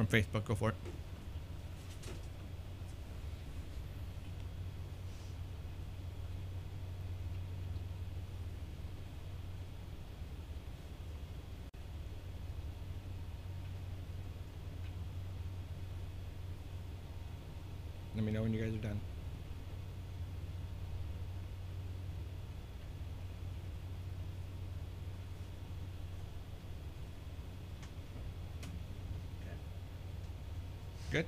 from Facebook. Go for it. Let me know when you guys are done. Good?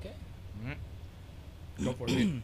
Okay. All right. Go for it.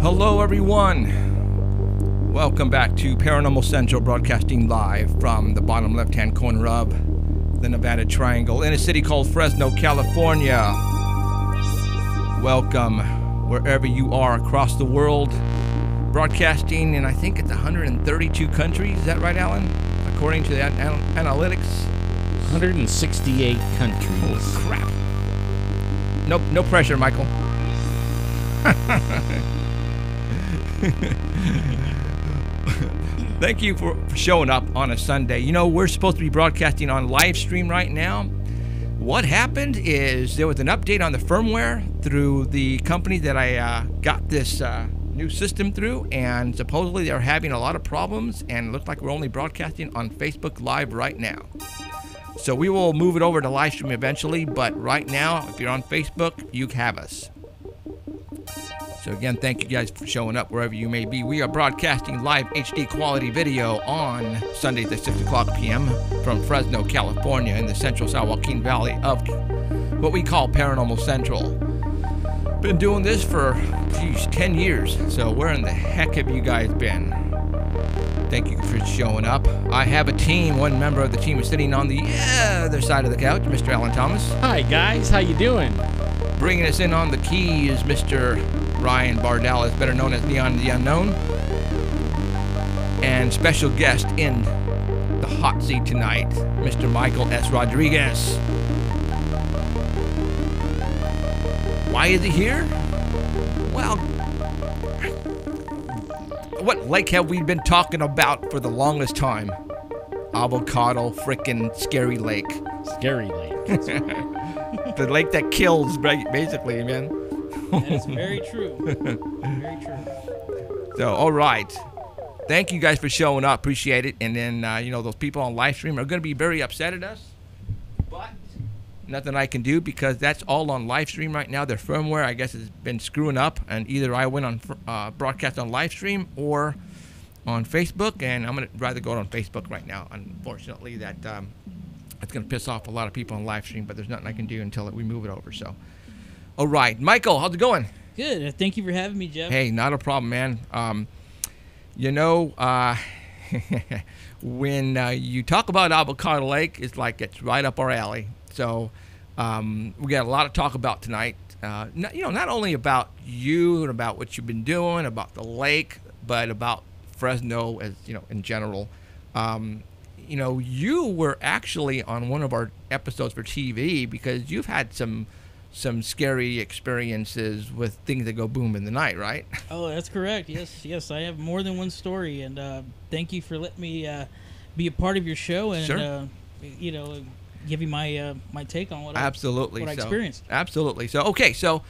Hello everyone, welcome back to Paranormal Central, broadcasting live from the bottom left hand corner of the Nevada Triangle in a city called Fresno, California. Welcome wherever you are across the world, broadcasting in I think it's 132 countries. Is that right, Alan? According to the analytics, 168 countries. Holy crap. No pressure, Michael. Thank you for showing up on a Sunday. You know, we're supposed to be broadcasting on live stream right now. What happened is there was an update on the firmware through the company that I got this new system through, and supposedly they're having a lot of problems, and it looks like we're only broadcasting on Facebook Live right now. So we will move it over to live stream eventually, but right now, if you're on Facebook, you have us. So again, thank you guys for showing up wherever you may be. We are broadcasting live HD quality video on Sundays at 6 o'clock p.m. from Fresno, California, in the central San Joaquin Valley of what we call Paranormal Central. Been doing this for, geez, 10 years. So where in the heck have you guys been? Thank you for showing up. I have a team. One member of the team is sitting on the other side of the couch, Mr. Alan Thomas. Hi guys, how you doing? Bringing us in on the key is Mr. Ryan Bardalis, better known as Beyond the Unknown. And special guest in the hot seat tonight, Mr. Michael S. Rodriguez. Why is he here? Well, what lake have we been talking about for the longest time? Avocado frickin' Scary Lake. Scary Lake. The lake that kills, basically, man. That is very true. Very true. So, all right. Thank you guys for showing up. Appreciate it. And then, you know, those people on live stream are going to be very upset at us. But Nothing I can do because that's all on live stream right now. Their firmware, I guess, has been screwing up, and either I went on broadcast on live stream or on Facebook, and I'm gonna rather go on Facebook right now. Unfortunately, that's gonna piss off a lot of people on live stream, but there's nothing I can do until we move it over. So, all right, Michael, how's it going? Good. Thank you for having me, Jeff. Hey, not a problem, man. You know, when you talk about Avocado Lake, it's like it's right up our alley. So we got a lot to talk about tonight. Not only about you and about what you've been doing, about the lake, but about Fresno as in general. You were actually on one of our episodes for TV because you've had some scary experiences with things that go boom in the night, right? Oh, that's correct. Yes, I have more than one story, and thank you for letting me be a part of your show and sure. Give you my take on what I experienced. Absolutely. So okay, so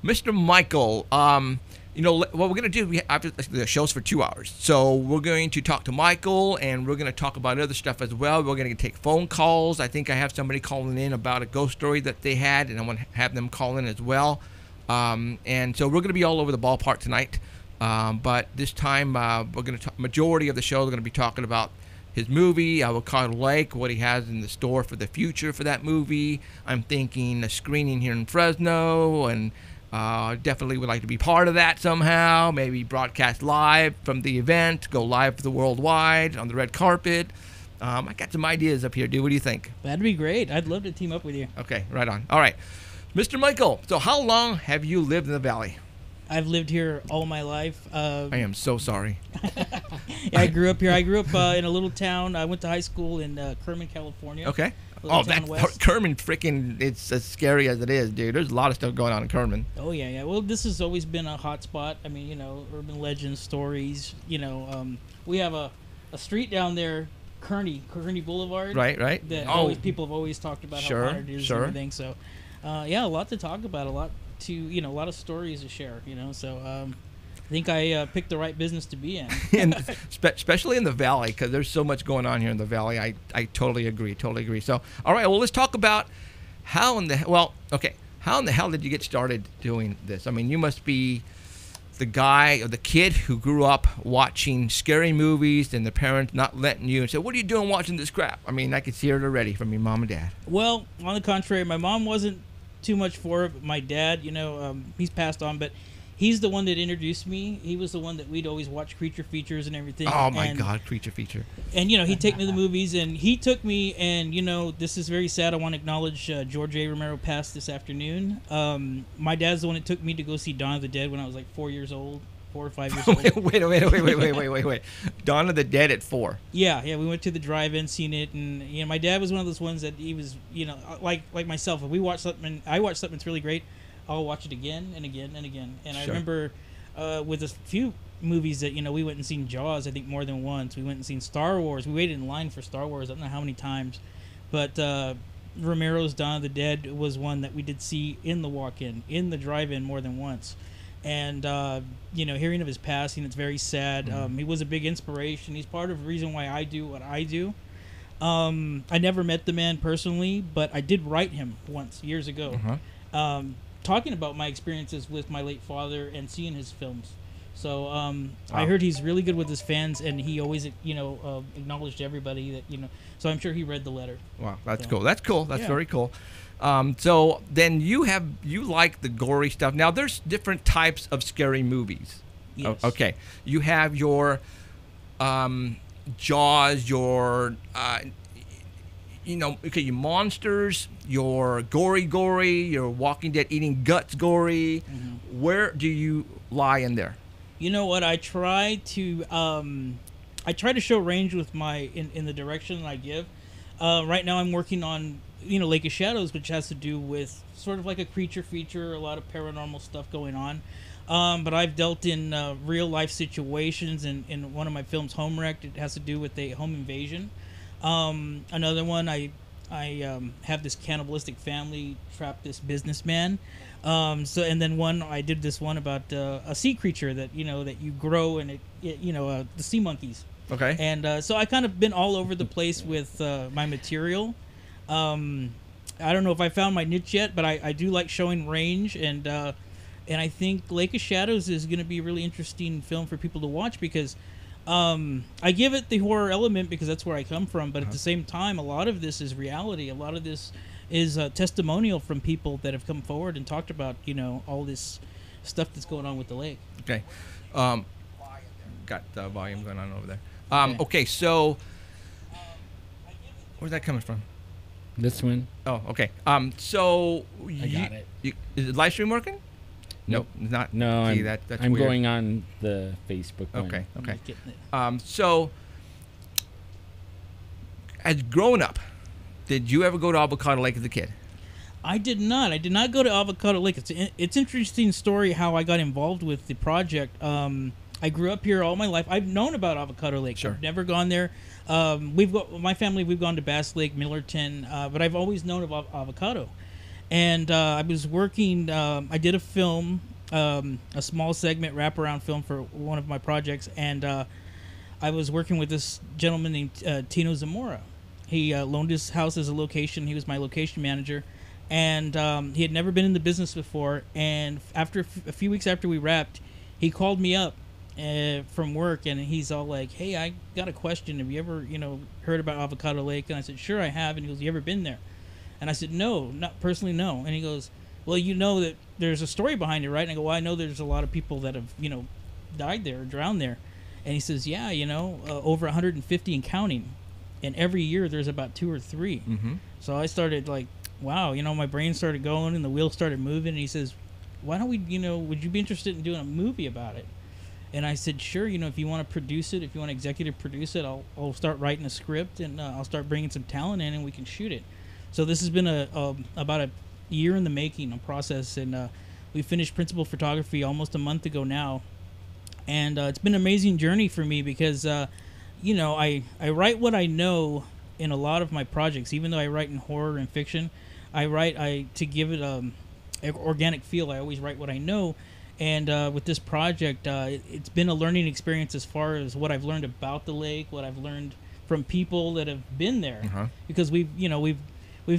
Mr. Michael, what we're gonna do? The show's for 2 hours, so we're going to talk to Michael, and we're gonna talk about other stuff as well. We're gonna take phone calls. I think I have somebody calling in about a ghost story that they had, and I want to have them call in as well. And so we're gonna be all over the ballpark tonight. But this time, we're gonna majority of the show. We're gonna be talking about his movie, Avocado Lake, what he has in the store for the future for that movie. I'm thinking a screening here in Fresno, and definitely would like to be part of that somehow. Maybe broadcast live from the event, go live for the worldwide on the red carpet. I got some ideas up here, dude. What do you think? That'd be great. I'd love to team up with you. Okay, right on. All right. Mr. Michael, so how long have you lived in the Valley? I've lived here all my life. I am so sorry. Yeah, I grew up here. I grew up in a little town. I went to high school in Kerman, California. Okay. Oh, that Kerman freaking, it's as scary as it is, dude. There's a lot of stuff going on in Kerman. Oh, yeah. Well, this has always been a hot spot. I mean, urban legends, stories. We have a street down there, Kearney Boulevard. Right. That people have always talked about how haunted it is and everything. So, a lot to talk about, a lot of stories to share, So, I think I picked the right business to be in. And especially in the Valley, because there's so much going on here in the Valley. I totally agree. So, all right, well, let's talk about how in the hell did you get started doing this? I mean, you must be the guy or the kid who grew up watching scary movies and the parents not letting you and said, what are you doing watching this crap? I mean, I could hear it already from your mom and dad. Well, on the contrary, my mom wasn't too much for it. But my dad, he's passed on, but he's the one that introduced me. He was the one that we'd always watch creature features and everything. Oh my God, creature feature! And he'd take me to the movies, and he took me. And this is very sad. I want to acknowledge George A. Romero passed this afternoon. My dad's the one that took me to go see Dawn of the Dead when I was like 4 or 5 years old. Wait. Dawn of the Dead at 4. Yeah. We went to the drive-in, seen it, and my dad was one of those ones that he was, like myself. If we watch something, I watch something that's really great, I'll watch it again and again and again. And I remember with a few movies that we went and seen Jaws. I think more than once. We went and seen Star Wars. We waited in line for Star Wars. I don't know how many times, but Romero's Dawn of the Dead was one that we did see in the walk-in, in the drive-in more than once. And, hearing of his passing, it's very sad. Mm-hmm. He was a big inspiration. He's part of the reason why I do what I do. I never met the man personally, but I did write him once, years ago, talking about my experiences with my late father and seeing his films. So I heard he's really good with his fans, and he always, acknowledged everybody that, so I'm sure he read the letter. Wow, that's cool. That's very cool. So then you like the gory stuff. Now there's different types of scary movies. Yes. Okay. You have your Jaws, your your monsters, your gory, your Walking Dead eating guts gory. Mm-hmm. Where do you lie in there? You know what? I try to show range with my in the direction I give. Right now I'm working on Lake of Shadows, which has to do with sort of like a creature feature, a lot of paranormal stuff going on. But I've dealt in real life situations. In one of my films, Home Wrecked, it has to do with a home invasion. Another one, I have this cannibalistic family trap this businessman. And then I did this one about a sea creature that that you grow, and the sea monkeys. Okay. And so I kind of been all over the place with my material. I don't know if I found my niche yet, but I do like showing range, and I think Lake of Shadows is going to be a really interesting film for people to watch because I give it the horror element because that's where I come from, but at the same time, a lot of this is reality. A lot of this is testimonial from people that have come forward and talked about, you know, all this stuff that's going on with the lake. Okay. Got the volume going on over there. Okay, so where's that coming from? This one. Oh, okay. So I got it. Is the live stream working? Nope. It's not. No, See, I'm that's I'm weird. going on the Facebook one. Okay. I'm Okay. not getting it. So, as growing up, did you ever go to Avocado Lake as a kid? I did not. I did not go to Avocado Lake. It's interesting story how I got involved with the project. I grew up here all my life. I've known about Avocado Lake. Sure. I've never gone there. My family. We've gone to Bass Lake, Millerton, but I've always known about Avocado. And I was working. I did a film, a small segment wraparound film for one of my projects, and I was working with this gentleman named Tino Zamora. He loaned his house as a location. He was my location manager. And he had never been in the business before. And after a few weeks after we wrapped, he called me up from work, and he's all like, "Hey, I got a question. Have you ever, heard about Avocado Lake?" And I said, "Sure, I have." And he goes, "You ever been there?" And I said, "No, not personally, no." And he goes, "Well, you know that there's a story behind it, right?" And I go, "Well, I know there's a lot of people that have, died there or drowned there." And he says, "Yeah, over 150 and counting. And every year there's about 2 or 3. Mm-hmm. So I started like, wow, my brain started going and the wheels started moving. And he says, "Why don't we, would you be interested in doing a movie about it?" And I said, "Sure, if you want to produce it, if you want to executive produce it, I'll start writing a script and I'll start bringing some talent in and we can shoot it." So this has been about a year in the making, a process, and we finished principal photography almost a month ago now. And it's been an amazing journey for me because, I write what I know in a lot of my projects. Even though I write in horror and fiction, to give it an organic feel. I always write what I know. And with this project, it's been a learning experience as far as what I've learned about the lake, what I've learned from people that have been there. Uh-huh. Because we've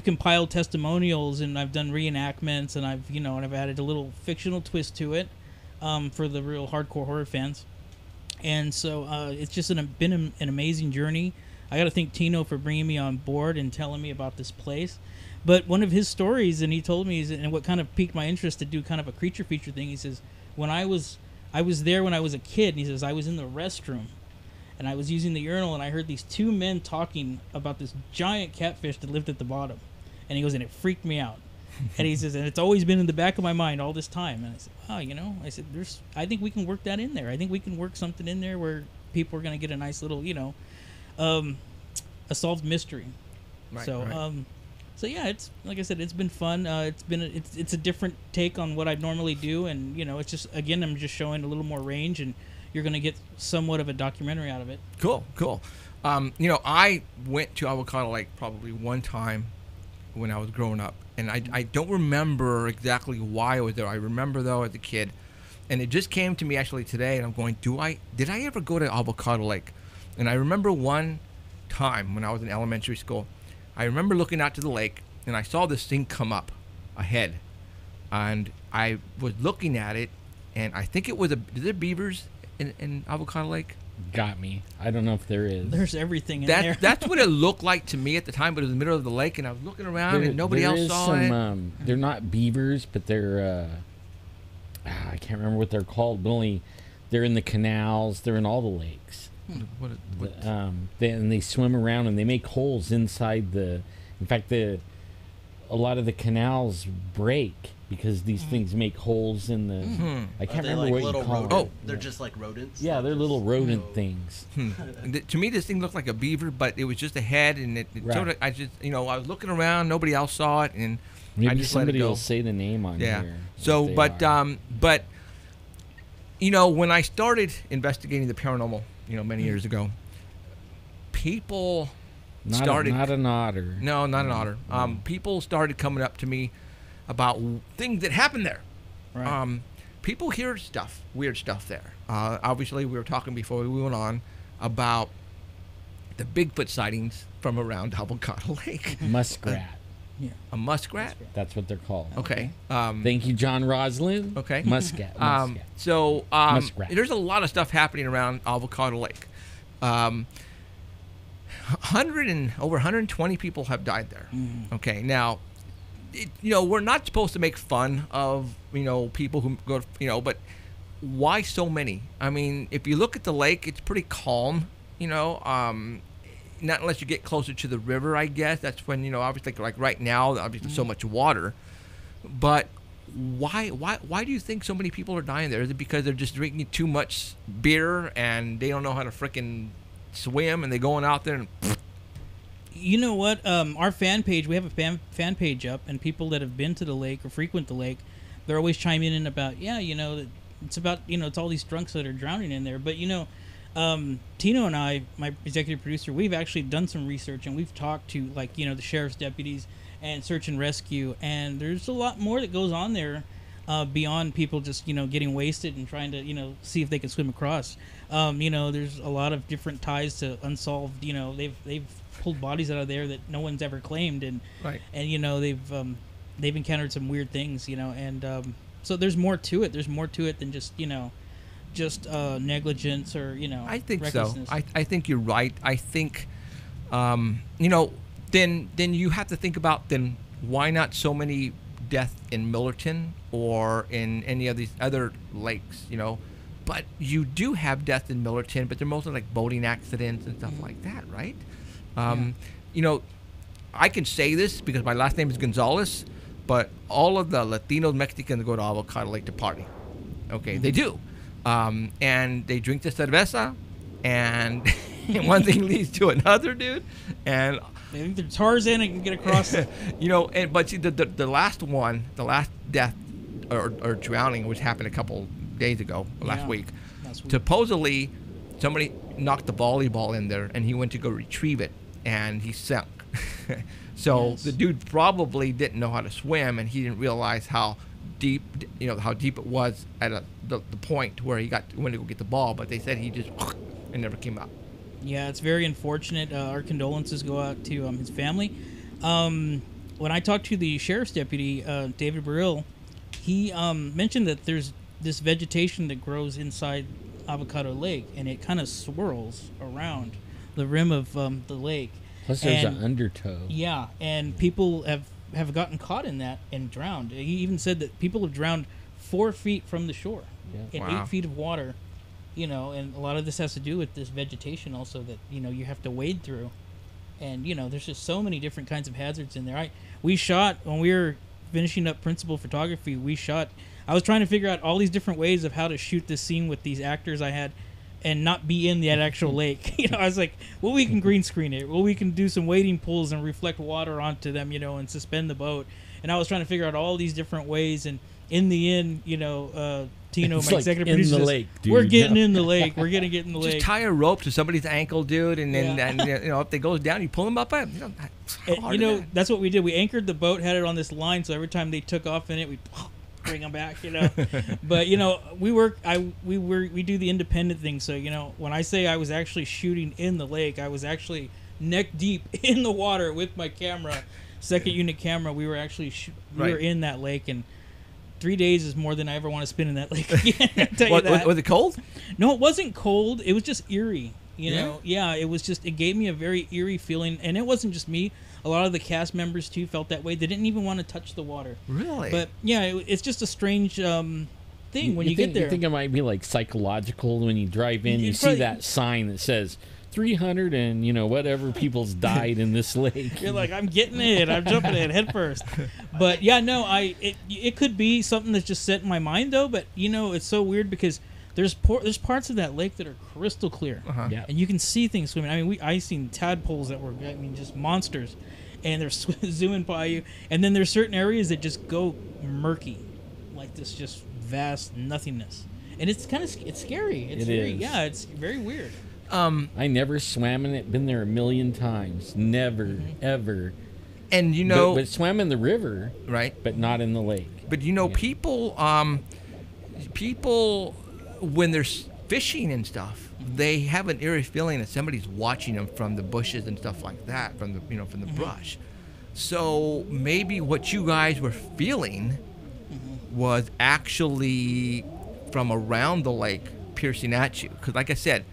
compiled testimonials and I've done reenactments and I've added a little fictional twist to it for the real hardcore horror fans. And so it's just been an amazing journey. I got to thank Tino for bringing me on board and telling me about this place. But one of his stories, and he told me, and what kind of piqued my interest to do kind of a creature feature thing, he says, when I was there when I was a kid, and he says, I was in the restroom, and I was using the urinal, and I heard these 2 men talking about this giant catfish that lived at the bottom. And he goes, and it freaked me out. And he says, and it's always been in the back of my mind all this time. And I said, wow, I said, I think we can work that in there. I think we can work something in there where people are going to get a nice little, a solved mystery. Right, so, right. So yeah, it's like I said, it's been fun. It's a different take on what I normally do, and it's just I'm just showing a little more range, and you're gonna get somewhat of a documentary out of it. Cool. I went to Avocado Lake probably one time when I was growing up, and I don't remember exactly why I was there. I remember though as a kid, and it just came to me actually today, and I'm going, did I ever go to Avocado Lake? And I remember one time when I was in elementary school, I remember looking out to the lake, and I saw this thing come up ahead, and I was looking at it, and I think it was is there beavers in Avocado Lake? Got me. I don't know if there is. There's everything in there. That's what it looked like to me at the time, but it was in the middle of the lake, and I was looking around, and nobody else saw it. They're not beavers, but they're I can't remember what they're called, but they're in the canals. They're in all the lakes. They swim around and they make holes inside the. In fact, a lot of the canals break because these things make holes in the. I can't remember what you call them. They're just like rodents. Yeah, they're little rodent things. To me, this thing looked like a beaver, but it was just a head, and it sort of. I just, I was looking around, nobody else saw it, and maybe I just somebody let it go. will say the name on here. So, but when I started investigating the paranormal, many years ago, people started. Not an otter. No, not an otter. People started coming up to me about things that happened there. Right. People hear weird stuff there. Obviously, we were talking before we went on about the Bigfoot sightings from around Avocado Lake. Muskrat. Yeah. A muskrat? That's what they're called. Okay. Thank you, John Roslin. Okay. Muskrat. So Muskrat. there's a lot of stuff happening around Avocado Lake. 120 people have died there. Okay. Now, we're not supposed to make fun of, people who go, but why so many? I mean, if you look at the lake, it's pretty calm, not unless you get closer to the river, I guess. That's when, obviously, like right now, obviously so much water. But why do you think so many people are dying there? Is it because they're just drinking too much beer and they don't know how to frickin' swim and they're going out there and... You know what? Our fan page, we have a fan page up, and people that have been to the lake or frequent the lake, they're always chiming in about, it's about, it's all these drunks that are drowning in there. But, Tino and I, my executive producer, we've actually done some research, and we've talked to, the sheriff's deputies and search and rescue, and there's a lot more that goes on there beyond people just, getting wasted and trying to, see if they can swim across. There's a lot of different ties to unsolved, they've pulled bodies out of there that no one's ever claimed, and right. And they've encountered some weird things, and so there's more to it. There's more to it than just negligence or I think recklessness. so. I think you're right. I think then you have to think about then why not so many deaths in Millerton or in any of these other lakes, But you do have death in Millerton, but they're mostly like boating accidents and stuff like that, right? I can say this because my last name is Gonzalez, but all of the Latinos, Mexicans go to Avocado Lake to party. Okay, they do. And they drink the cerveza, and one thing leads to another, dude. And they think they're Tarzan and can get across. But see, the last death or drowning, which happened a couple days ago, last week. Supposedly, somebody knocked the volleyball in there, and he went to go retrieve it, and he sunk. So the dude probably didn't know how to swim, and he didn't realize how deep it was at the point where he went to go get the ball. But they said he just and never came up. Yeah, it's very unfortunate. Our condolences go out to his family. When I talked to the sheriff's deputy, David Burrill, he mentioned that there's this vegetation that grows inside Avocado Lake, and it kind of swirls around the rim of the lake. Plus, there's an undertow. Yeah, and people have gotten caught in that and drowned. He even said that people have drowned 4 feet from the shore in 8 feet of water. And a lot of this has to do with this vegetation also that you have to wade through, and there's just so many different kinds of hazards in there. We shot when we were finishing up principal photography. I was trying to figure out all these different ways of how to shoot this scene with these actors I had and not be in that actual lake. I was like, well, we can green screen it. Well, we can do some wading pools and reflect water onto them, and suspend the boat. And I was trying to figure out all these different ways. And in the end, Tino, it's my executive in producer, the lake, dude. We're getting in the lake. We're going to get in the lake. Just tie a rope to somebody's ankle, dude, and then if they goes down, you pull them up. That's what we did. We anchored the boat, had it on this line, so every time they took off in it, we bring them back. But we do the independent thing. So when I say I was actually shooting in the lake, I was actually neck deep in the water with my camera, second unit camera. We were actually we were in that lake, and 3 days is more than I ever want to spend in that lake again. I tell you that. Was it cold? No, it wasn't cold. It was just eerie. It was just, it gave me a very eerie feeling, and it wasn't just me. A lot of the cast members too felt that way. They didn't even want to touch the water. Really? But it's just a strange thing when you get there. You think it might be like psychological when you drive in, you see that sign that says 300 and whatever people's died in this lake. You're like, I'm getting it. I'm jumping in head first. But it could be something that's just set in my mind though. But it's so weird because there's parts of that lake that are crystal clear, and you can see things swimming. I mean, I seen tadpoles that were just monsters, and they're zooming by you. And then there's certain areas that just go murky, like this just vast nothingness, and it's scary. It's it's very weird. I never swam in it. Been there a million times. Never, ever. And but swam in the river, right? But not in the lake. But people, when they're fishing and stuff, they have an eerie feeling that somebody's watching them from the bushes and stuff like that, from the brush. So maybe what you guys were feeling was actually from around the lake piercing at you. Because like I said,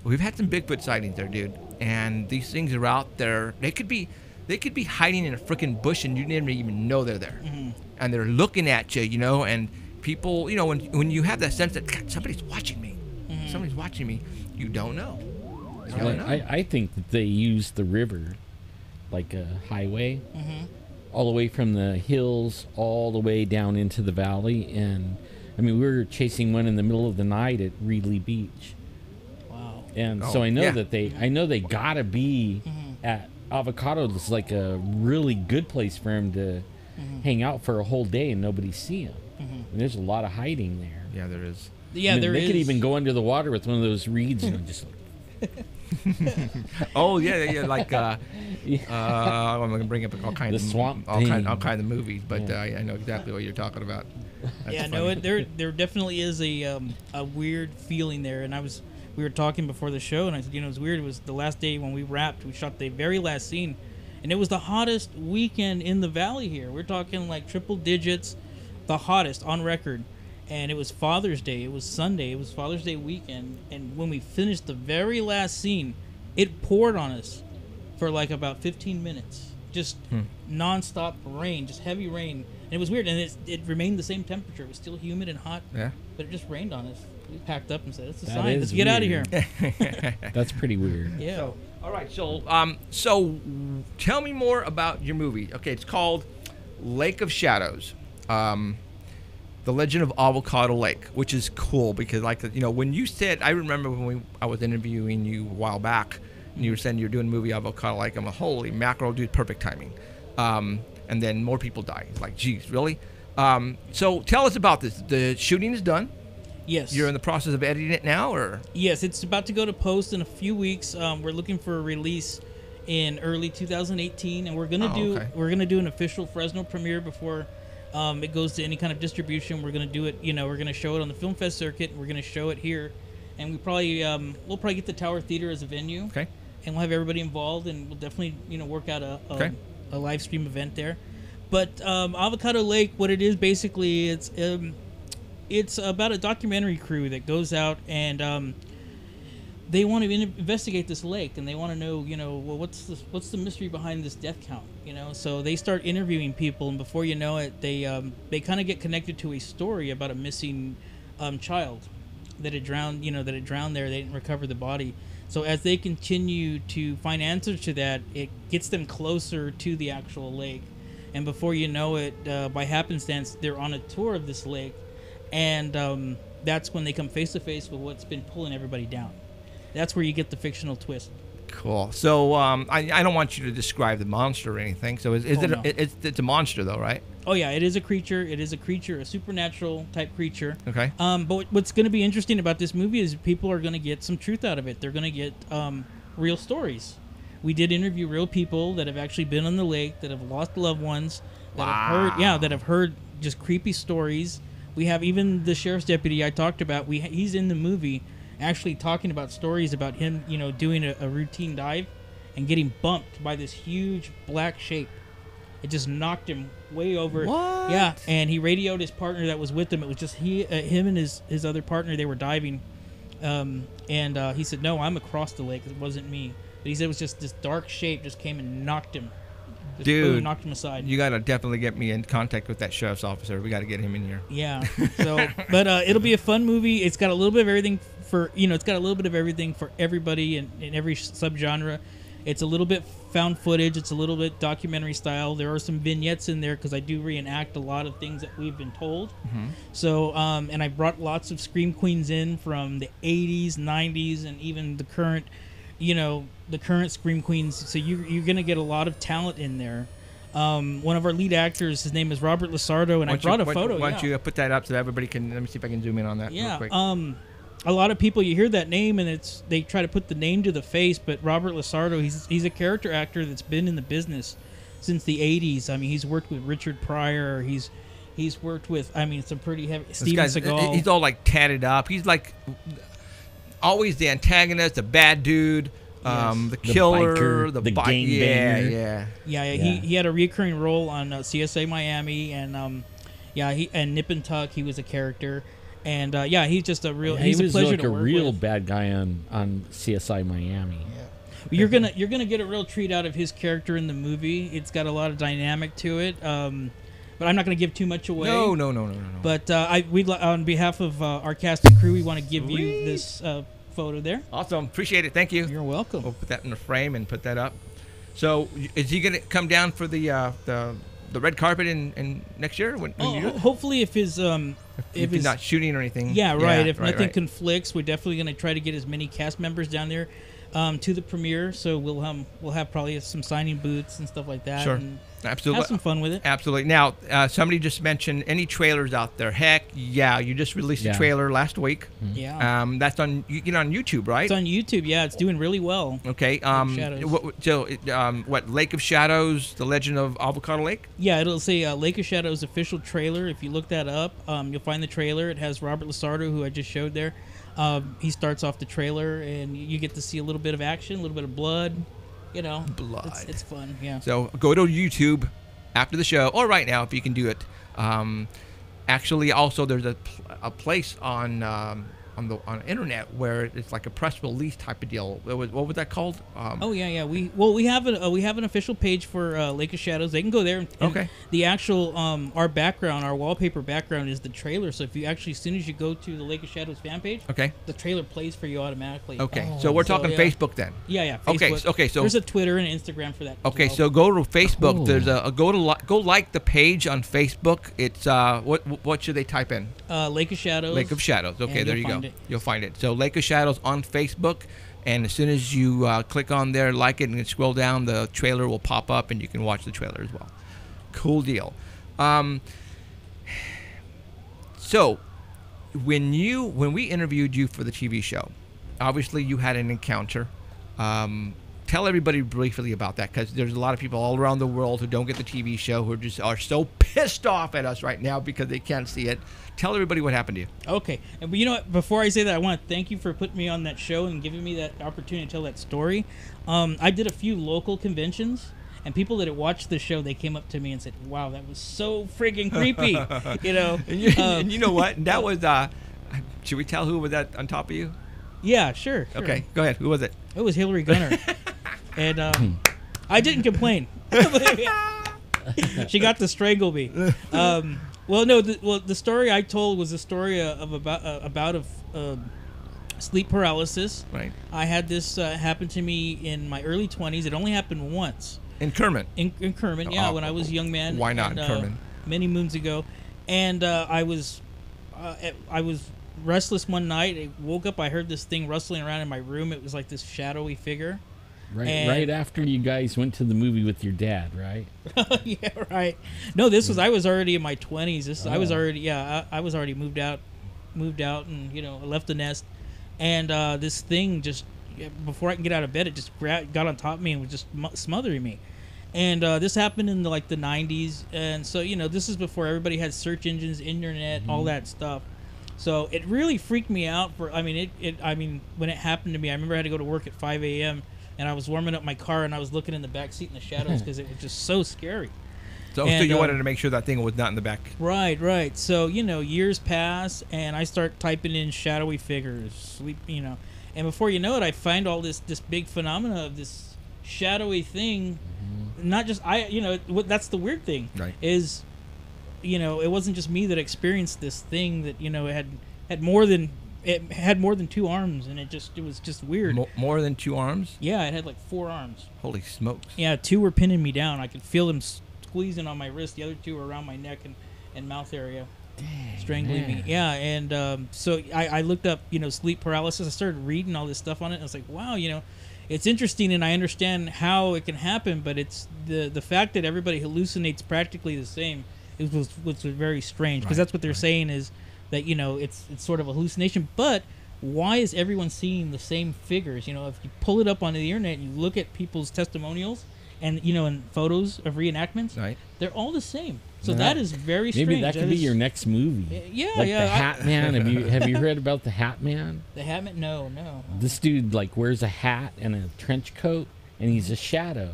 we've had some Bigfoot sightings there, dude. And these things are out there. They could be hiding in a freaking bush and you didn't even know they're there. And they're looking at you, you know, and people, you know, when you have that sense that God, somebody's watching me. Somebody's watching me, you don't know. You don't know. I think that they use the river like a highway, all the way from the hills all the way down into the valley. And I mean, we were chasing one in the middle of the night at Reedley Beach. Wow. And so I know that they gotta be at Avocado. It's like a really good place for him to hang out for a whole day and nobody see him. And there's a lot of hiding there. Yeah, there is. Yeah, I mean, there is. They could even go under the water with one of those reeds and just like, Oh yeah, like I'm gonna bring up all kinds The of swamp all thing. kind of movies, but I know exactly what you're talking about. That's Yeah, funny. no, there definitely is a weird feeling there, and we were talking before the show, and I said, you know, it was weird. It was the last day when we wrapped. We shot the very last scene, and it was the hottest weekend in the valley here. We're talking like triple digits, the hottest on record. And it was Father's Day. It was Sunday. It was Father's Day weekend. And when we finished the very last scene, it poured on us for like about 15 minutes. Just nonstop rain, just heavy rain. And it was weird. And it remained the same temperature. It was still humid and hot. Yeah. But it just rained on us. We packed up and said, "It's a That sign. is Let's get out of here." weird. That's pretty weird. Yeah. So, all right. So tell me more about your movie. Okay, it's called Lake of Shadows. The Legend of Avocado Lake, which is cool because, like, you know, when you said, I remember when I was interviewing you a while back, and you were saying you're doing a movie Avocado Lake. I'm a holy mackerel, dude, perfect timing. And then more people die. It's like, geez, really? So tell us about this. The shooting is done. Yes. You're in the process of editing it now, or? Yes, it's about to go to post in a few weeks. We're looking for a release in early 2018, and we're gonna do an official Fresno premiere before it goes to any kind of distribution. We're gonna do it. You know, we're gonna show it on the Film Fest circuit. And we're gonna show it here, and we'll probably get the Tower Theater as a venue. Okay. And we'll have everybody involved, and we'll definitely work out a live stream event there. But Avocado Lake, what it is basically, it's about a documentary crew that goes out and they want to investigate this lake, and they want to know, well, what's the mystery behind this death count, So they start interviewing people, and before you know it, they kind of get connected to a story about a missing child that had drowned. That had drowned there. They didn't recover the body. So as they continue to find answers to that, it gets them closer to the actual lake. And before you know it, by happenstance, they're on a tour of this lake, and that's when they come face to face with what's been pulling everybody down. That's where you get the fictional twist. Cool. So I don't want you to describe the monster or anything. So No. it's a monster though, right? Oh yeah, it is a creature. It is a creature, a supernatural type creature. Okay. But what's going to be interesting about this movie is people are going to get some truth out of it. They're going to get real stories. We did interview real people that have actually been on the lake, that have lost loved ones, that have heard just creepy stories. We have even the sheriff's deputy I talked about. He's in the movie, actually talking about stories about him, doing a routine dive and getting bumped by this huge black shape. It just knocked him way over. What? Yeah, and he radioed his partner that was with him. It was just him and his other partner. They were diving, and he said, "No, I'm across the lake. It wasn't me." But he said it was just this dark shape just came and knocked him. Just Dude, boom, knocked him aside. You gotta definitely get me in contact with that sheriff's officer. We gotta get him in here. Yeah. So, but it'll be a fun movie. It's got a little bit of everything for everybody in every subgenre. It's a little bit found footage. It's a little bit documentary style. There are some vignettes in there because I do reenact a lot of things that we've been told. Mm-hmm. So, and I brought lots of scream queens in from the 80s, 90s, and even the current, the current scream queens. So you're going to get a lot of talent in there. One of our lead actors, his name is Robert Lasardo, and I brought a photo. Why don't you put that up so everybody can? Let me see if I can zoom in on that. Yeah. Real quick. A lot of people, you hear that name and they try to put the name to the face, but Robert Lasardo, he's a character actor that's been in the business since the 80s. I mean, he's worked with Richard Pryor. He's worked with, some pretty heavy Steven Seagal. He's all like tatted up. He's like always the antagonist, the bad dude. the killer, biker, the gangbanger. yeah. Yeah. He had a recurring role on CSA Miami, and and Nip and Tuck. He was a character, and he's just a real. He's he was a pleasure like to a work real with. bad guy on CSI Miami. You're gonna get a real treat out of his character in the movie. It's got a lot of dynamic to it. But I'm not going to give too much away. No. But we'd on behalf of our cast and crew, we want to give you this photo there. Awesome. Appreciate it. Thank you. You're welcome. We'll put that in the frame and put that up. So, is he going to come down for the red carpet in next year? When you do it? Hopefully, if his if he's not shooting or anything. Yeah, right. If nothing right. conflicts, we're definitely going to try to get as many cast members down there to the premiere. So we'll have probably some signing booths and stuff like that. Sure. And absolutely. have some fun with it. Absolutely. Now, somebody just mentioned any trailers out there. Heck, yeah, you just released a trailer last week. Yeah. That's on YouTube, right? It's on YouTube. Yeah, it's doing really well. Okay. What Lake of Shadows, The Legend of Avocado Lake? Yeah, it'll say Lake of Shadows official trailer. If you look that up, you'll find the trailer. It has Robert Lasardo, who I just showed there. He starts off the trailer, and you get to see a little bit of action, a little bit of blood. Blood. It's fun. Yeah. So go to YouTube after the show, or right now if you can do it. Actually, also there's a place on the internet where it's like a press release type of deal. What was that called? We have an official page for Lake of Shadows. They can go there. And okay. The actual our background, our wallpaper background is the trailer. So if you actually, as soon as you go to the Lake of Shadows fan page, okay, the trailer plays for you automatically. Okay. So we're talking Facebook then. Yeah. Facebook. Okay. So there's a Twitter and Instagram for that. Okay. Well. So go to Facebook. Cool. There's go like the page on Facebook. It's what should they type in? Lake of Shadows. Lake of Shadows. Okay. There you go. It. You'll find it. So Lake of Shadows on Facebook, and as soon as you click on there, like it, and scroll down, the trailer will pop up, and you can watch the trailer as well. Cool deal. So when we interviewed you for the TV show, obviously you had an encounter. Tell everybody briefly about that, because there's a lot of people all around the world who don't get the TV show, who are so pissed off at us right now because they can't see it. Tell everybody what happened to you. Okay. But you know what? Before I say that, I want to thank you for putting me on that show and giving me that opportunity to tell that story. I did a few local conventions, and people that had watched the show, they came up to me and said, "Wow, that was so friggin' creepy." And you know what? That was, should we tell who was that on top of you? Yeah, sure. Okay, go ahead. Who was it? It was Hillary Gunner. And I didn't complain. She got to strangle me. The story I told was a story of sleep paralysis. Right. I had this happen to me in my early 20s. It only happened once. In Kermit. In Kermit, yeah, when I was a young man. Why not in Kermit? Many moons ago, and I was restless one night. I woke up. I heard this thing rustling around in my room. It was like this shadowy figure. Right after you guys went to the movie with your dad, right? Yeah, right. No, this was I was already in my 20s. I was already moved out, and I left the nest, and this thing just before I can get out of bed, it just got on top of me and was just smothering me. And this happened in the 90s, and so this is before everybody had search engines, internet, all that stuff. So it really freaked me out. When it happened to me, I remember I had to go to work at 5 a.m. and I was warming up my car, and I was looking in the back seat in the shadows because it was just so scary. So you wanted to make sure that thing was not in the back. Right. So years pass, and I start typing in shadowy figures, sleep, and before you know it, I find all this big phenomena of this shadowy thing. Not just that's the weird thing, right? Is it wasn't just me that experienced this thing that it had more than 2 arms, and it was just weird. More than 2 arms? Yeah, it had 4 arms. Holy smokes! Yeah, 2 were pinning me down. I could feel them squeezing on my wrist. The other 2 were around my neck and mouth area, strangling me. Yeah, and so I looked up sleep paralysis. I started reading all this stuff on it, and I was like, wow, it's interesting, and I understand how it can happen, but it's the fact that everybody hallucinates practically the same. It was very strange, because that's what they're saying is that it's sort of a hallucination. But why is everyone seeing the same figures? If you pull it up on the internet and you look at people's testimonials and and photos of reenactments, right, they're all the same. So that is very strange. Maybe that could be your next movie. Yeah, like yeah. The Hat Man. Have you heard about the Hat Man? The Hat Man? No. This dude like wears a hat and a trench coat, and he's a shadow.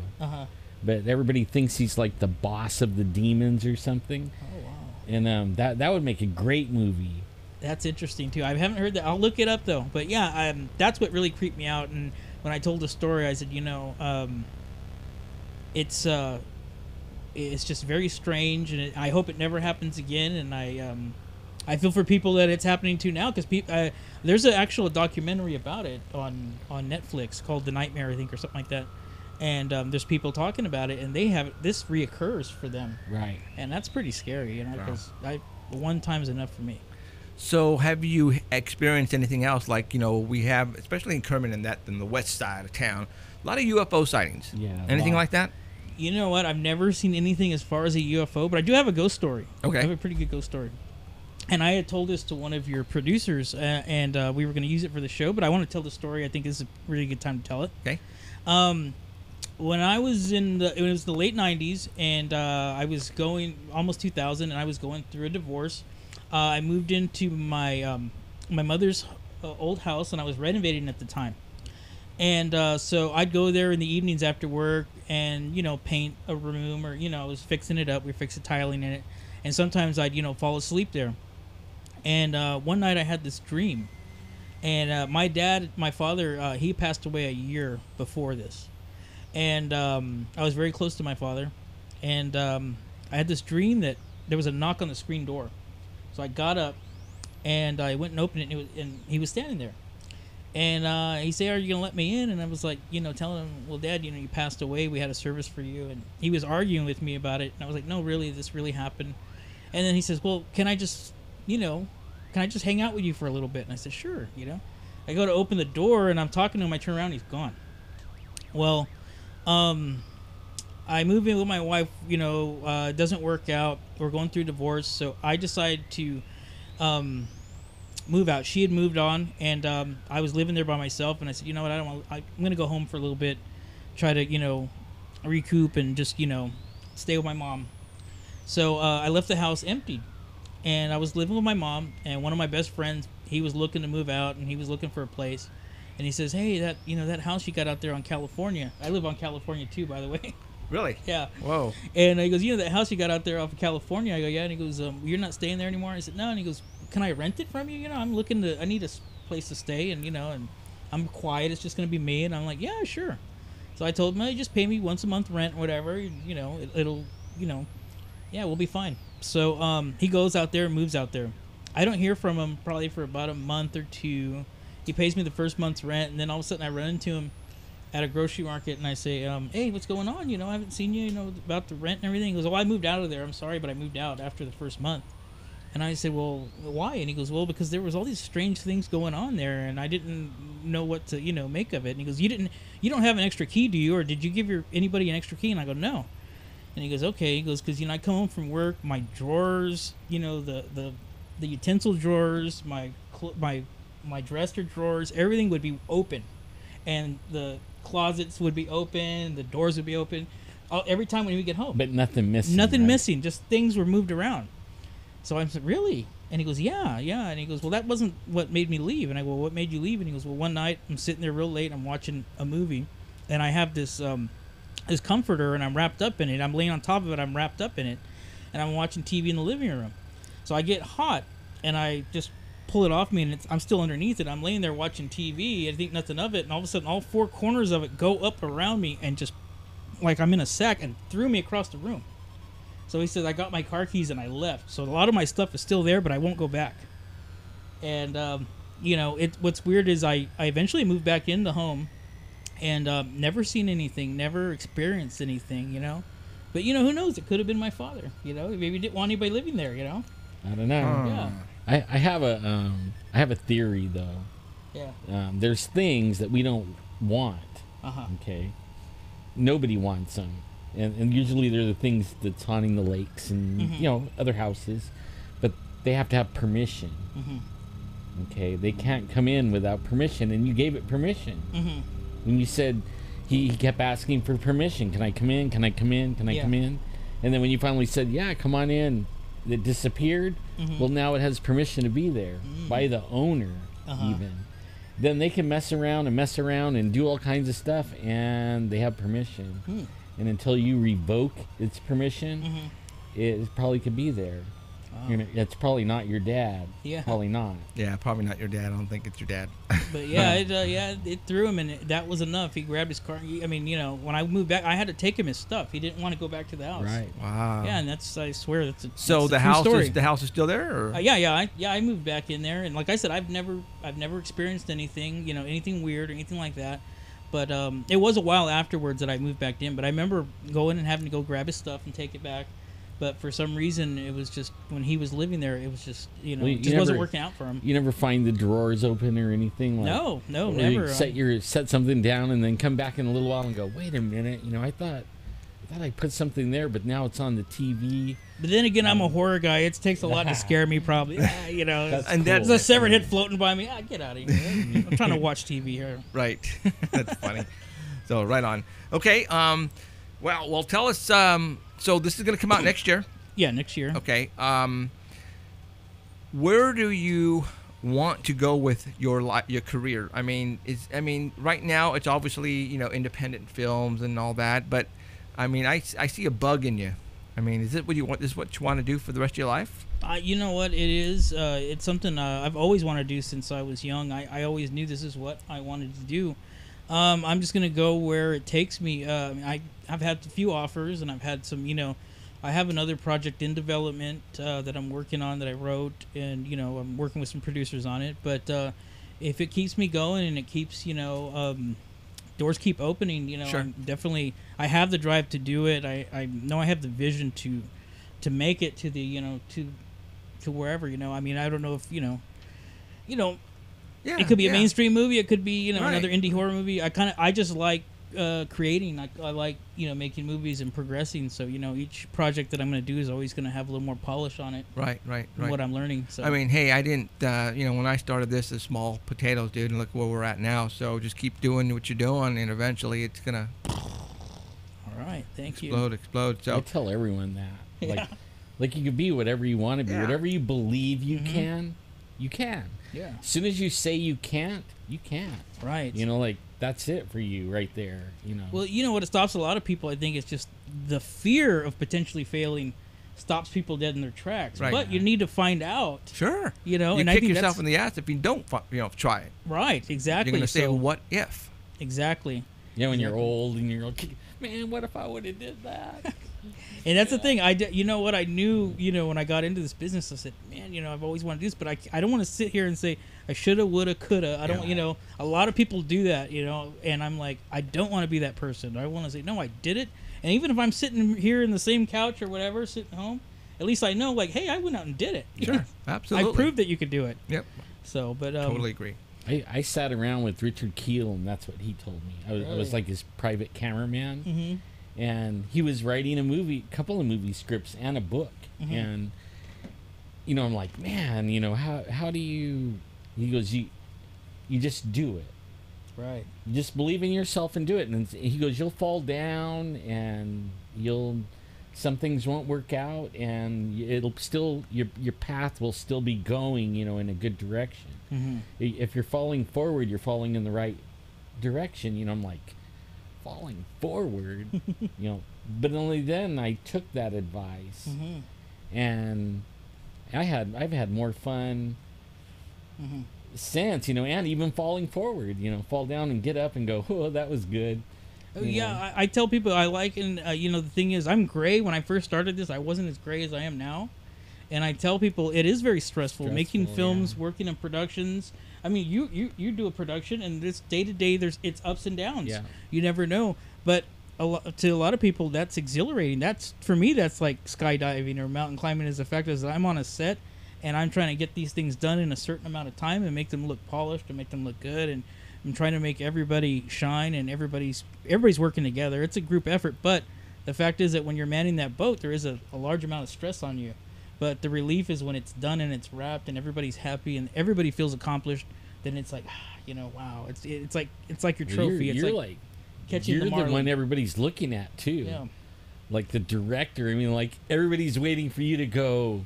But everybody thinks he's like the boss of the demons or something. Oh wow. And that would make a great movie. That's interesting too. I haven't heard that. I'll look it up though. But yeah, that's what really creeped me out. And when I told the story, I said, it's just very strange, and I hope it never happens again. And I feel for people that it's happening to now, because there's an actual documentary about it on Netflix called The Nightmare, I think, or something like that. And there's people talking about it, and this reoccurs for them. Right. And that's pretty scary, because one time's enough for me. So have you experienced anything else? Like, we have, especially in Kermit and in the west side of town, a lot of UFO sightings. Yeah. Anything like that? You know what? I've never seen anything as far as a UFO, but I do have a ghost story. Okay. I have a pretty good ghost story. And I had told this to one of your producers, and we were going to use it for the show, but I want to tell the story. I think this is a really good time to tell it. Okay. When I was it was the late 90s, and I was going, almost 2000, and I was going through a divorce. I moved into my mother's old house, and I was renovating at the time. And so I'd go there in the evenings after work and, paint a room, or, I was fixing it up. We were fixing tiling in it. And sometimes I'd, fall asleep there. And one night I had this dream. And my father, he passed away a year before this. And I was very close to my father. And I had this dream that there was a knock on the screen door. So I got up and I went and opened it, and he was standing there. And he said, "Are you going to let me in?" And I was like, telling him, "Well, Dad, you passed away. We had a service for you." And he was arguing with me about it. And I was like, "No, really, this really happened." And then he says, "Well, can I just hang out with you for a little bit?" And I said, "Sure." I go to open the door, and I'm talking to him. I turn around, he's gone. Well, I move in with my wife. It doesn't work out. We're going through divorce, so I decided to move out. She had moved on, and I was living there by myself. And I said, "You know what? I'm going to go home for a little bit, try to recoup and just stay with my mom." So I left the house emptied, and I was living with my mom. And one of my best friends, he was looking to move out, and he was looking for a place. And he says, "Hey, that house you got out there on California." I live on California too, by the way. Really? Yeah. Whoa. And he goes, "That house you got out there off of California?" I go, "Yeah." And he goes, "You're not staying there anymore?" I said, "No." And he goes, "Can I rent it from you? I need a place to stay, and and I'm quiet. It's just gonna be me." And I'm like, "Yeah, sure." So I told him, "Hey, just pay me once a month rent, whatever. It'll yeah, we'll be fine." So he goes out there and moves out there. I don't hear from him probably for about a month or two. He pays me the first month's rent, and then all of a sudden I run into him at a grocery market, and I say, "Hey, what's going on? I haven't seen you, about the rent and everything." He goes, "Oh, I moved out of there. I'm sorry, but I moved out after the first month." And I said, "Well, why?" And he goes, "Well, because there was all these strange things going on there, and I didn't know what to, make of it." And he goes, "You don't have an extra key, do you? Or did you give anybody an extra key?" And I go, "No." And he goes, "Okay." He goes, "Because I come home from work, my drawers, the utensil drawers, my dresser drawers, everything would be open, and the closets would be open, the doors would be open, every time when we get home. But nothing missing. Nothing right? missing, just things were moved around." So I said, "Really?" And he goes, Yeah. And he goes, "Well, that wasn't what made me leave." And I go, "Well, what made you leave?" And he goes, "Well, one night I'm sitting there real late, I'm watching a movie, and I have this comforter, and I'm wrapped up in it. I'm laying on top of it, I'm wrapped up in it, and I'm watching TV in the living room. So I get hot, and I just pull it off me, and I'm still underneath it. I'm laying there watching TV, I think nothing of it, and all of a sudden all four corners of it go up around me and just like I'm in a sack, and threw me across the room." So he says, "I got my car keys and I left. So a lot of my stuff is still there, but I won't go back." And what's weird is I eventually moved back in the home, and never seen anything, never experienced anything, But who knows? It could have been my father. Maybe he didn't want anybody living there. I don't know. Yeah. I have a theory though. Yeah. There's things that we don't want. Okay. Nobody wants them, and usually they're the things that's haunting the lakes and other houses, but they have to have permission. Okay, they can't come in without permission, and you gave it permission. When you said he kept asking for permission, "Can I come in? Can I come in? Can I come in?" And then when you finally said, yeah, come on in, it disappeared. Well, now it has permission to be there by the owner even. Then they can mess around and do all kinds of stuff, and they have permission. And until you revoke its permission, it probably could be there. It's probably not your dad. Yeah. Probably not. Yeah, probably not your dad. I don't think it's your dad. But yeah, it threw him, and that was enough. He grabbed his car. I mean, when I moved back, I had to take him his stuff. He didn't want to go back to the house. Right. Wow. Yeah, and I swear that's a So that's the a true house story. is the house is still there, or? I moved back in there, and like I said, I've never experienced anything, anything weird or anything like that. But it was a while afterwards that I moved back in. But I remember going and having to go grab his stuff and take it back. But for some reason, it was just when he was living there, it was just it just wasn't working out for him. You never find the drawers open or anything like? No, or never. You set something down and then come back in a little while and go, wait a minute, I thought I put something there, but now it's on the TV. But then again, I'm a horror guy. It takes a lot to scare me, probably. That's and cool. there's a severed head floating by me. Get out of here! I'm trying to watch TV here. Right. That's funny. So right on. Okay. Well, tell us. So this is going to come out next year. Yeah, next year. Okay. Where do you want to go with your career? I mean, right now it's obviously independent films and all that, but I mean, I see a bug in you. I mean, is it what you want? Is what you want to do for the rest of your life? You know what? It is. It's something I've always wanted to do since I was young. I always knew this is what I wanted to do. I'm just gonna go where it takes me. I've had a few offers, and I've had some. I have another project in development that I'm working on that I wrote, and I'm working with some producers on it. But if it keeps me going and it keeps doors keep opening, Sure. I have the drive to do it. I know I have the vision to make it to the to wherever. I mean, I don't know if Yeah. it could be a mainstream movie. It could be Right. another indie horror movie. I just like creating. I like making movies and progressing. So each project that I'm going to do is always going to have a little more polish on it. Right. Than what I'm learning. So I mean, hey, I didn't. When I started this as small potatoes, dude, and look where we're at now. So just keep doing what you're doing, and eventually it's gonna all right, thank you. explode. So I tell everyone that. Like you can be whatever you want to be. Yeah. Whatever you believe you can, you can. Yeah. As soon as you say you can't, you can't. Right. That's it for you right there. Well, what stops a lot of people, I think, is just the fear of potentially failing stops people dead in their tracks. Right. But you need to find out. sure, And you I kick think yourself that's in the ass if you don't try it. right. Exactly. You're gonna say, So- "What if?" Exactly. When you're old and you're like, man, what if I would have did that? And that's the thing. You know what I knew. When I got into this business, I said, "Man, I've always wanted to do this, but I don't want to sit here and say I shoulda, woulda, coulda. I don't. Yeah. A lot of people do that. And I'm like, I don't want to be that person. I want to say, no, I did it. And even if I'm sitting here in the same couch or whatever, sitting home, at least I know, like, hey, I went out and did it. Sure, absolutely. I proved that you could do it. Yep, So, but totally agree. I sat around with Richard Keel, and that's what he told me. I was like his private cameraman. Mm-hmm. And he was writing a couple of movie scripts and a book. Mm-hmm. And, I'm like, man, how do you, he goes, you just do it. Right. You just believe in yourself and do it. And he goes, you'll fall down and some things won't work out, and it'll still, your path will still be going, in a good direction. Mm-hmm. If you're falling forward, you're falling in the right direction. I'm like, falling forward, but only then I took that advice, and I've had more fun since, and even falling forward, fall down and get up and go, oh, that was good. Oh, yeah, I tell people I like, and the thing is, I'm gray. When I first started this, I wasn't as gray as I am now, and I tell people it is very stressful making films, working in productions. I mean, you do a production, and this day to day, it's ups and downs. Yeah. You never know, but to a lot of people, that's exhilarating. For me, that's like skydiving or mountain climbing. Is the fact is that I'm on a set, and I'm trying to get these things done in a certain amount of time and make them look polished and make them look good, and I'm trying to make everybody shine, and everybody's working together. It's a group effort, but the fact is that when you're manning that boat, there is a large amount of stress on you. But the relief is when it's done and it's wrapped and everybody's happy and everybody feels accomplished. Then it's like, wow, it's like your trophy. You're it's like catching you're the the marlin. one everybody's looking at too. Yeah. like the director. I mean, like everybody's waiting for you to go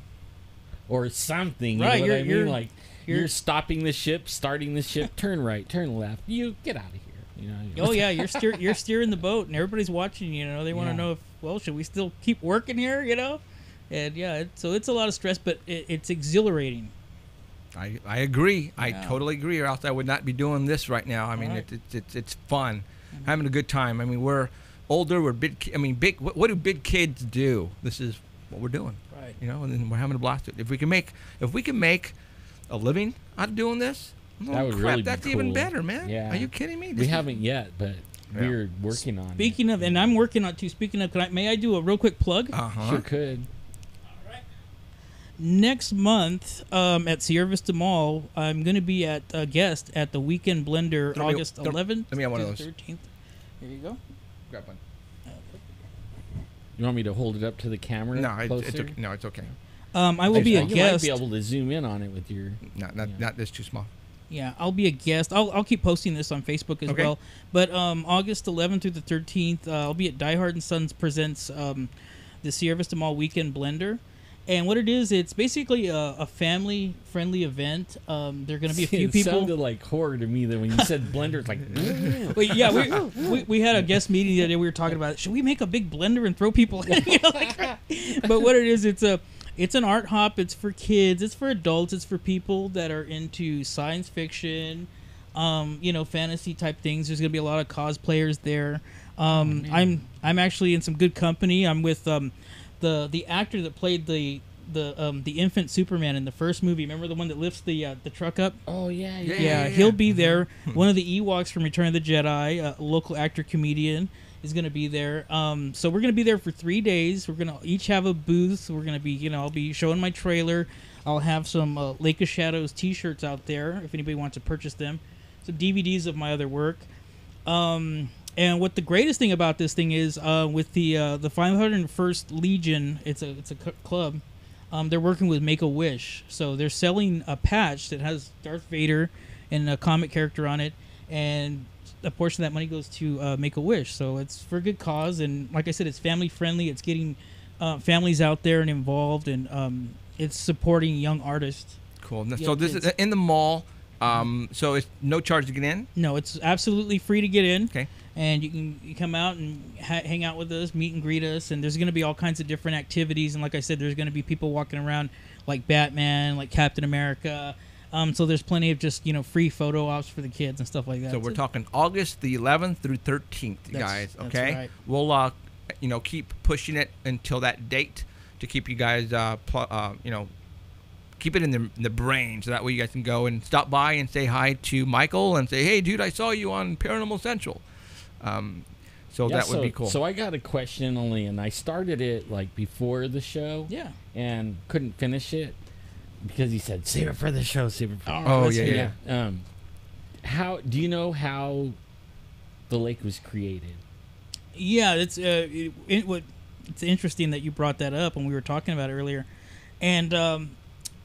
or something. Right, You know what I mean? you're- Like you're stopping the ship, starting the ship, turn right, turn left. You get out of here. You know. Oh yeah, you're steering the boat, and everybody's watching. You know, they want to Yeah. know if, well, should we still keep working here? You know, and yeah, so it's a lot of stress, but it's exhilarating. I agree. I Yeah. totally agree, or else I would not be doing this right now. I mean, Right. it's fun, having a good time. I mean, we're older. We're big. I mean, big. What do big kids do? This is what we're doing. Right. You know, and then we're having a blast. If we can make a living out of doing this, That would crap, really be that's even cool. better, man. Yeah. Are you kidding me? We This is- haven't yet, but Yeah. we're working on it. Speaking of, and I'm working on it too. Speaking of, may I do a real quick plug? Uh-huh. Sure could. Next month at Sierra Vista Mall, I'm going to be at a guest at the Weekend Blender, Throw me- August throw- 11th let me have one of to those. 13th. Here you go. Grab one. You want me to hold it up to the camera? No, it's closer? okay. No, it's okay. I will be a You might guest. be able to zoom in on it with your. Not this too small. Yeah, I'll be a guest. I'll keep posting this on Facebook as Okay. well. But August 11th through the 13th, I'll be at Die Hard and Sons presents the Sierra Vista Mall Weekend Blender. And what it is, it's basically a family-friendly event. There are going to be a few It people. sounded like horror to me that when you said blender, it's like. Well, yeah, we had a guest meeting the other day. We were talking about, should we make a big blender and throw people in? You know, like, but what it is, it's an art hop. It's for kids. It's for adults. It's for people that are into science fiction, fantasy type things. There's gonna be a lot of cosplayers there. I'm actually in some good company. I'm with the actor that played the infant Superman in the first movie. Remember the one that lifts the truck up? Oh yeah, Yeah, he'll be there. One of the Ewoks from Return of the Jedi, a local actor comedian, is going to be there. So we're going to be there for 3 days. We're going to each have a booth. We're going to be, I'll be showing my trailer. I'll have some Lake of Shadows T-shirts out there if anybody wants to purchase them. Some DVDs of my other work. And what the greatest thing about this thing is, with the 501st Legion, it's a club. They're working with Make-A-Wish, so they're selling a patch that has Darth Vader and a comic character on it, and a portion of that money goes to Make-A-Wish. So it's for a good cause, and like I said, it's family friendly. It's getting families out there and involved, and it's supporting young artists. Cool. Yeah, So this is in the mall. So it's no charge to get in. No, it's absolutely free to get in. Okay. And you come out and hang out with us, meet and greet us, and there's going to be all kinds of different activities. And like I said, there's going to be people walking around like Batman, like Captain America. So there's plenty of just free photo ops for the kids and stuff like that. So we're talking August the 11th through 13th, guys. That's Okay. right. We'll keep pushing it until that date to keep you guys keep it in the brain, so that way you guys can go and stop by and say hi to Michael and say, hey, dude, I saw you on Paranormal Central. So that would be cool. So I got a question only, and I started it like before the show. Yeah. And couldn't finish it because he said, save it for the show, save it for the Oh, let's yeah, hear yeah. it. How do you know how the lake was created? Yeah, it's it's interesting that you brought that up when we were talking about it earlier. And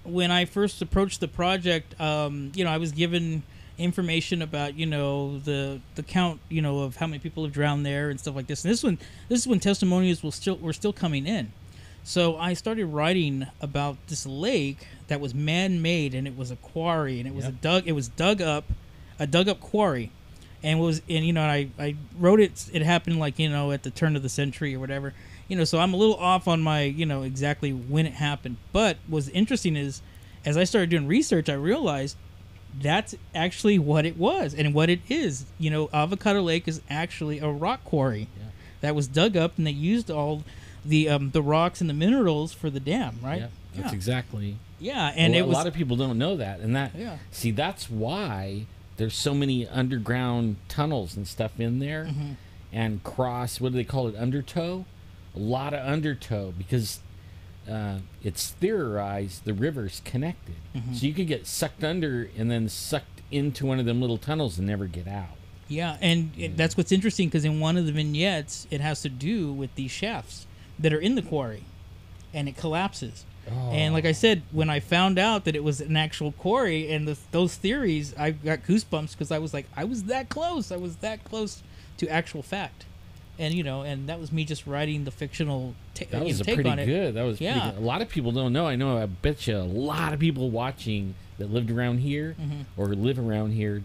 when I first approached the project, I was given information about the count of how many people have drowned there and stuff like this. And this is when testimonials were still coming in. So I started writing about this lake that was man-made, and it was a quarry, and it was a dug up quarry, and I wrote it happened like at the turn of the century or whatever. So I'm a little off on my exactly when it happened. But what's interesting is, as I started doing research, I realized that's actually what it was and what it is. Avocado Lake is actually a rock quarry that was dug up, and they used all the rocks and the minerals for the dam, right? Yeah, that's exactly. Yeah, and a lot of people don't know that, and see, that's why there's so many underground tunnels and stuff in there, and what do they call it, undertow? A lot of undertow, because it's theorized the river's connected, so you could get sucked under and then sucked into one of them little tunnels and never get out. Yeah, and that's what's interesting, because in one of the vignettes, it has to do with these shafts that are in the quarry, and it collapses. And like I said, when I found out that it was an actual quarry and those theories, I got goosebumps, because I was like, I was that close to actual fact. And and that was me just writing the fictional That was take pretty on it. good. That was pretty Yeah. good. A lot of people don't know. I know. I bet you a lot of people watching that lived around here or live around here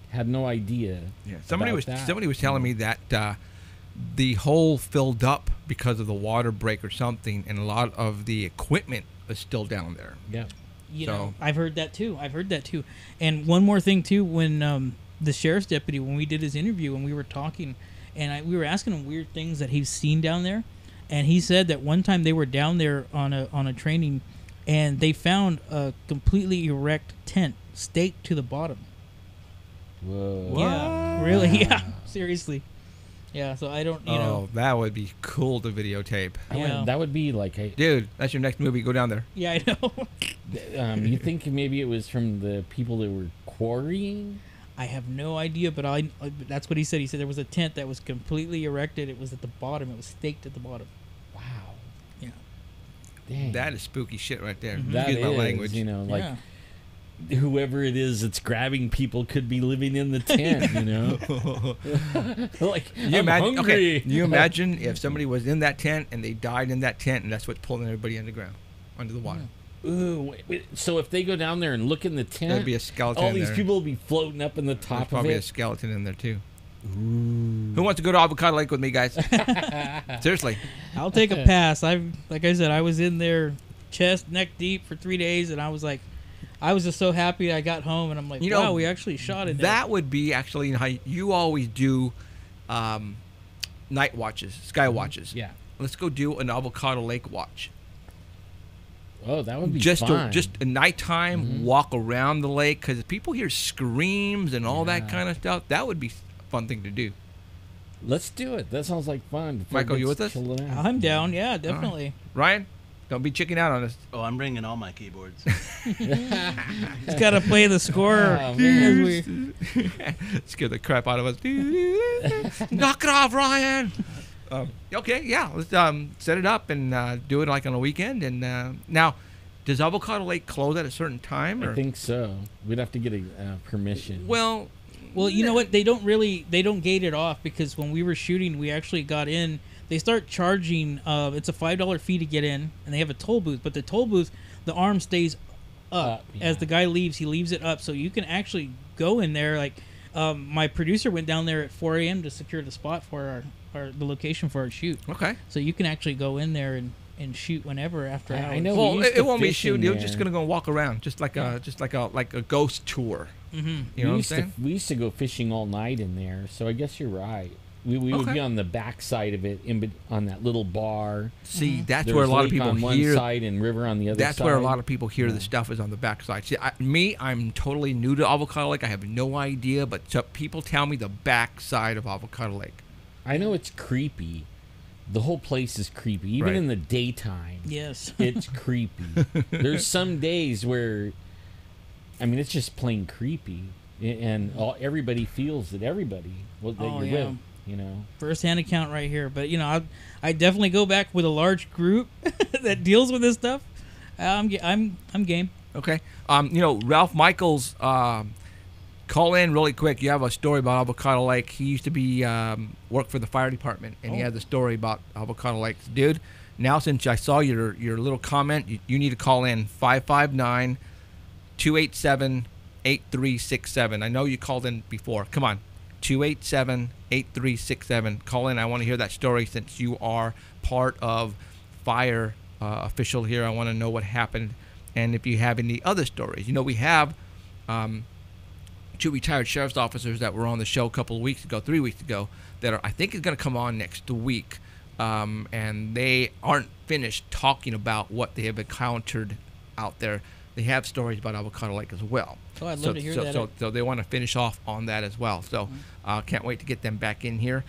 had no idea. Yeah. Somebody about was telling me that the hole filled up because of the water break or something, and a lot of the equipment is still down there. Yeah. I've heard that too. And one more thing too, when the sheriff's deputy, when we did his interview and we were talking, and we were asking him weird things that he's seen down there, and he said that one time they were down there on a training, and they found a completely erect tent staked to the bottom. Whoa. Yeah, really? Yeah, seriously. Yeah, so I don't, Oh, that would be cool to videotape. Yeah. That would be like a. Dude, that's your next movie. Go down there. Yeah, I know. You think maybe it was from the people that were quarrying? I have no idea, but that's what he said. He said there was a tent that was completely erected. It was at the bottom. It was staked at the bottom. Wow. Yeah. Dang. That is spooky shit right there. That Excuse my is, language. like Yeah. whoever it is that's grabbing people could be living in the tent, like, I'm hungry. Okay, you imagine if somebody was in that tent and they died in that tent, and that's what's pulling everybody underground, under the water. Ooh, wait, so if they go down there and look in the tent, There'd be a skeleton all in these there. people will be floating up in the There's top of probably a it. skeleton in there too. Ooh. Who wants to go to Avocado Lake with me, guys? Seriously. I'll take a pass. Like I said, I was in there chest, neck deep for 3 days, and I was just so happy I got home, and I'm like, wow, we actually shot it. That would be actually how you always do night watches, sky watches. Yeah. Let's go do an Avocado Lake watch. Oh, that would be Just fun. a nighttime walk around the lake, because people hear screams and all that kind of stuff. That would be a fun thing to do. Let's do it. That sounds like fun. Michael, you with us? I'm down. Yeah, definitely. Ryan, don't be chicking out on us. Oh, I'm bringing all my keyboards. He's got to play the score. Oh, man. as we- Scare the crap out of us. Knock it off, Ryan. Okay, yeah, let's set it up and do it like on a weekend. And now, does Avocado Lake close at a certain time? Or? I think so. We'd have to get a permission. Well, you know what? They don't gate it off, because when we were shooting, we actually got in. They start charging. It's a $5 fee to get in, and they have a toll booth. But the toll booth, the arm stays up as the guy leaves. He leaves it up, so you can actually go in there. Like my producer went down there at 4 a.m. to secure the spot for the location for our shoot. okay. So you can actually go in there and shoot whenever after hours. I know. Well, we used it to won't be fish in shooting. You're there. just gonna go walk around, just like a ghost tour. Mm-hmm. You know what I'm saying? We used to go fishing all night in there, so I guess you're right. We would Okay. be on the back side of it, on that little bar. See, that's There where a was lot of lake people on one hear. side and river on the other side. That's where a lot of people hear the stuff is on the backside. See, I'm totally new to Avocado Lake. I have no idea, but people tell me the backside of Avocado Lake. I know it's creepy. The whole place is creepy, even Right. in the daytime. Yes. It's creepy. There's some days where, I mean, it's just plain creepy, and everybody feels it. Everybody that Oh, you're yeah. with, First-hand account right here. But I definitely go back with a large group that deals with this stuff. I'm game. Okay. Ralph Michaels, call in really quick. You have a story about Avocado Lake. He used to be work for the fire department, and he had the story about Avocado Lake. Dude, now since I saw your little comment, you need to call in 559-287-8367. I know you called in before. Come on, 287-8367. Call in. I want to hear that story since you are part of fire official here. I want to know what happened, and if you have any other stories. We have 2 retired sheriff's officers that were on the show a couple of weeks ago, 3 weeks ago, that I think is going to come on next week, and they aren't finished talking about what they have encountered out there. They have stories about Avocado Lake as well. Oh, I'd love to hear that. So they want to finish off on that as well. So can't wait to get them back in here.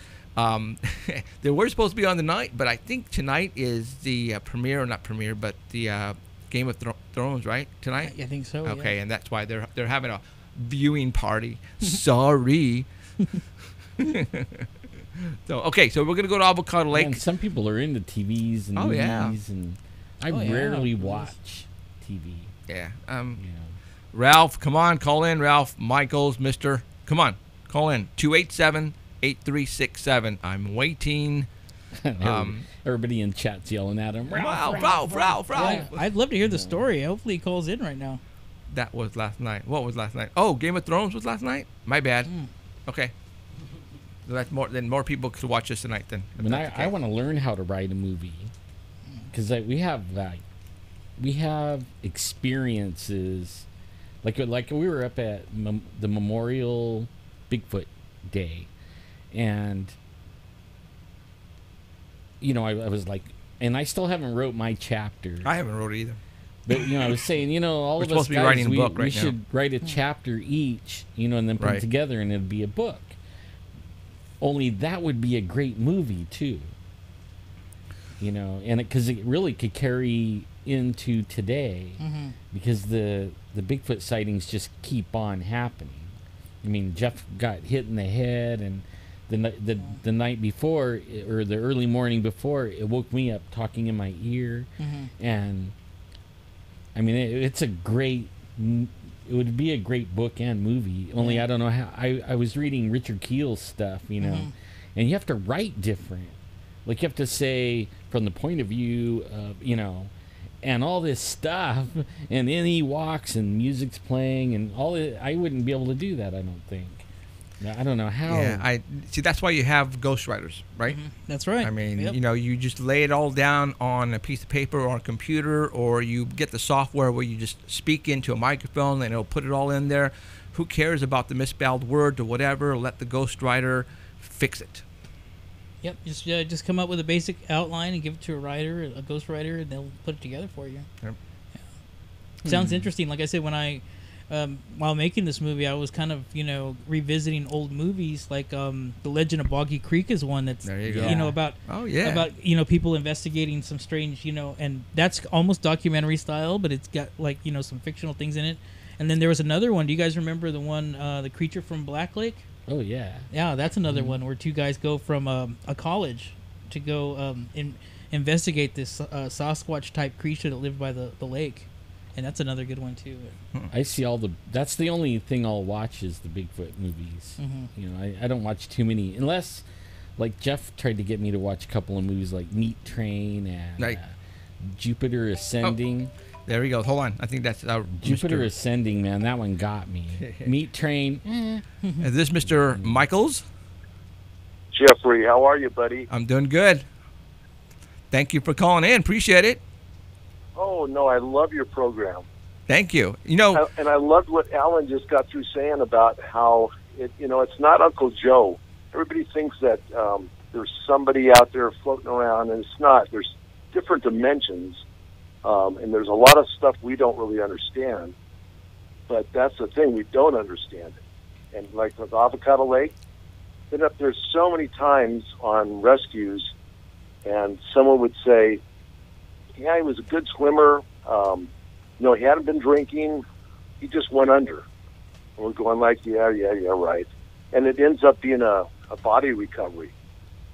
They were supposed to be on the night, but I think tonight is the premiere, or not premiere, but the Game of Thrones, right? Tonight? I think so. Okay, Yeah. and that's why they're having a viewing party. Sorry. So we're gonna go to Avocado Lake. And some people are into TVs and Oh, movies, yeah. and I Oh, yeah. rarely watch TV. Yeah. You Ralph, come on, call in. Ralph Michaels, Mister, come on, call in 287 8367. I'm waiting. Everybody in chat's yelling at him. Ralph. Yeah, I'd love to hear the story. Hopefully he calls in right now. That was last night. What was last night? Oh, Game of Thrones was last night? My bad. Okay. That's more. Then more people could watch this tonight then. I mean, I want to learn how to write a movie. Because we have experiences. Like we were up at the Memorial Bigfoot Day. And, you know, I was like, and I still haven't wrote my chapter. I haven't wrote it either. But, you know, I was saying, you know, all We're of us supposed to be guys, writing a book right we now. should write a chapter each, you know, and then put it together and it'd be a book. Only that would be a great movie, too. You know, and because it really could carry into today because the Bigfoot sightings just keep on happening. I mean, Jeff got hit in the head, and the night before, or the early morning before, it woke me up talking in my ear. And I mean, it's a great, it would be a great book and movie. Only I don't know how. I was reading Richard Keel's stuff, you know, and you have to write different. Like, you have to say from the point of view of, you know, and all this stuff, and then he walks and music's playing and all it. I wouldn't be able to do that, I don't think. I don't know how. Yeah, I see. That's why you have ghostwriters, right? That's right. I mean, you know, you just lay it all down on a piece of paper or on a computer, or you get the software where you just speak into a microphone and it'll put it all in there. Who cares about the misspelled word or whatever? Let the ghostwriter fix it. Yep, just come up with a basic outline and give it to a writer, a ghostwriter, and they'll put it together for you. Yep. Yeah. Sounds interesting. Like I said, when I, while making this movie, I was kind of, you know, revisiting old movies. Like The Legend of Boggy Creek is one that's, there you go. you know, about you know, people investigating some strange, you know, and that's almost documentary style, but it's got, like, you know, some fictional things in it. And then there was another one. Do you guys remember the one, The Creature from Black Lake? Oh, yeah. Yeah, that's another one where two guys go from a college to go investigate this Sasquatch-type creature that lived by the lake. And that's another good one, too. I see that's the only thing I'll watch is the Bigfoot movies. You know, I don't watch too many, unless, like, Jeff tried to get me to watch a couple of movies like Meat Train and Jupiter Ascending. Oh. There we go. Hold on. I think that's Jupiter Ascending, man. That one got me. Meat Train. Is this Mr. Michaels? Jeffrey, how are you, buddy? I'm doing good. Thank you for calling in. Appreciate it. Oh, no, I love your program. Thank you. You know, and I loved what Alan just got through saying about how, it's not Uncle Joe. Everybody thinks that there's somebody out there floating around, and it's not. There's different dimensions. And there's a lot of stuff we don't really understand, but that's the thing, we don't understand it. And like with Avocado Lake, been up there so many times on rescues, and someone would say, yeah, he was a good swimmer, he hadn't been drinking, he just went under. And we're going like, yeah, right. And it ends up being a body recovery.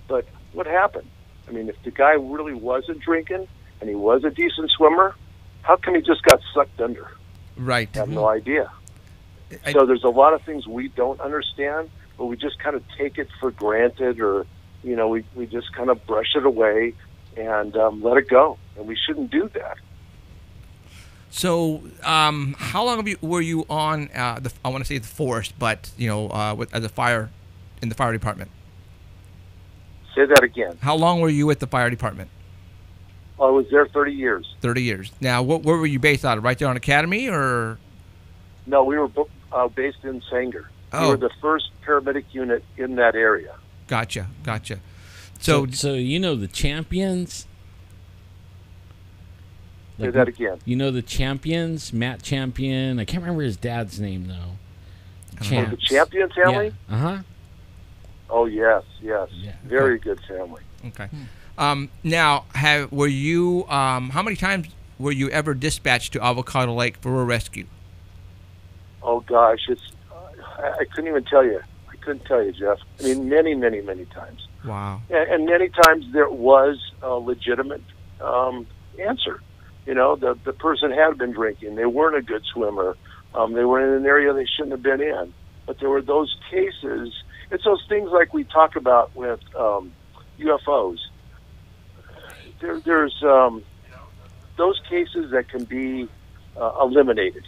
But what happened? I mean, if the guy really wasn't drinking, and he was a decent swimmer, how come he just got sucked under? Right. I have no idea. So there's a lot of things we don't understand, but we just kind of take it for granted, or, we just kind of brush it away and let it go. And we shouldn't do that. So how long were you on, I want to say the force, but, as a fire, in the fire department? Say that again. How long were you with the fire department? I was there 30 years. 30 years. Now, where were you based out of? Right there on Academy, or? No, we were based in Sanger. We were the first paramedic unit in that area. Gotcha. So you know the champions? Say that again. You know the champions? Matt Champion. I can't remember his dad's name, though. The Champion family? Yeah. Uh-huh. Oh, yes. Yeah. Very good family. Okay. Now, were you? How many times were you ever dispatched to Avocado Lake for a rescue? Oh gosh, I couldn't even tell you. I couldn't tell you, Jeff. I mean, many, many, many times. Wow. And many times there was a legitimate answer. The person had been drinking. They weren't a good swimmer. They were in an area they shouldn't have been in. But there were those cases. It's those things like we talk about with UFOs. There's those cases that can be eliminated.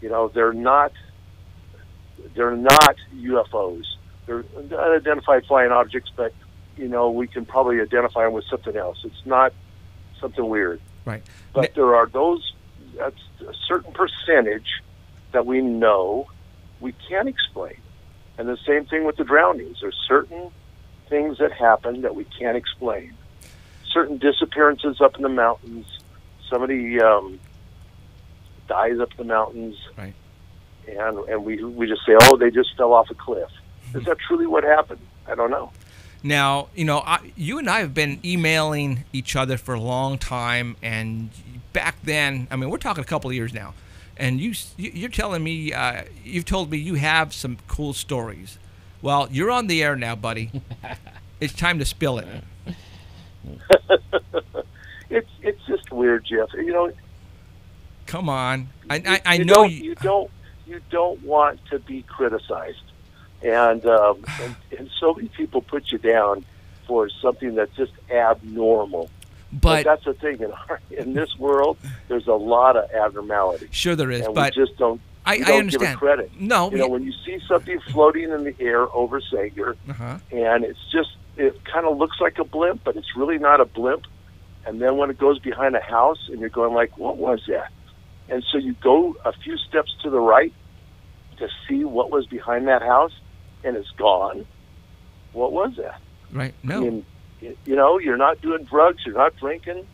You know, they're not UFOs. They're unidentified flying objects, but you know, we can probably identify them with something else. It's not something weird. Right. But there are those, that's a certain percentage that we know we can't explain. And the same thing with the drownings. There's certain things that happen that we can't explain. Certain disappearances up in the mountains. Somebody dies up in the mountains. Right. And we just say, oh, they just fell off a cliff. Is that truly what happened? I don't know. Now, you know, you and I have been emailing each other for a long time, and back then, I mean, we're talking a couple of years now, and you're telling me, you've told me you have some cool stories. Well, you're on the air now, buddy. It's time to spill it. It's just weird, Jeff. You know. Come on, I know you don't want to be criticized. And so many people put you down for something that's just abnormal. But that's the thing, in this world, there's a lot of abnormality. Sure there is, and but we just don't, I understand. give it credit. No. You know, when you see something floating in the air over Sanger, and it kind of looks like a blimp, but it's really not a blimp. And then when it goes behind a house, and you're going like, what was that? And so you go a few steps to the right to see what was behind that house, and it's gone. What was that? Right. No. I mean, you know, you're not doing drugs, you're not drinking.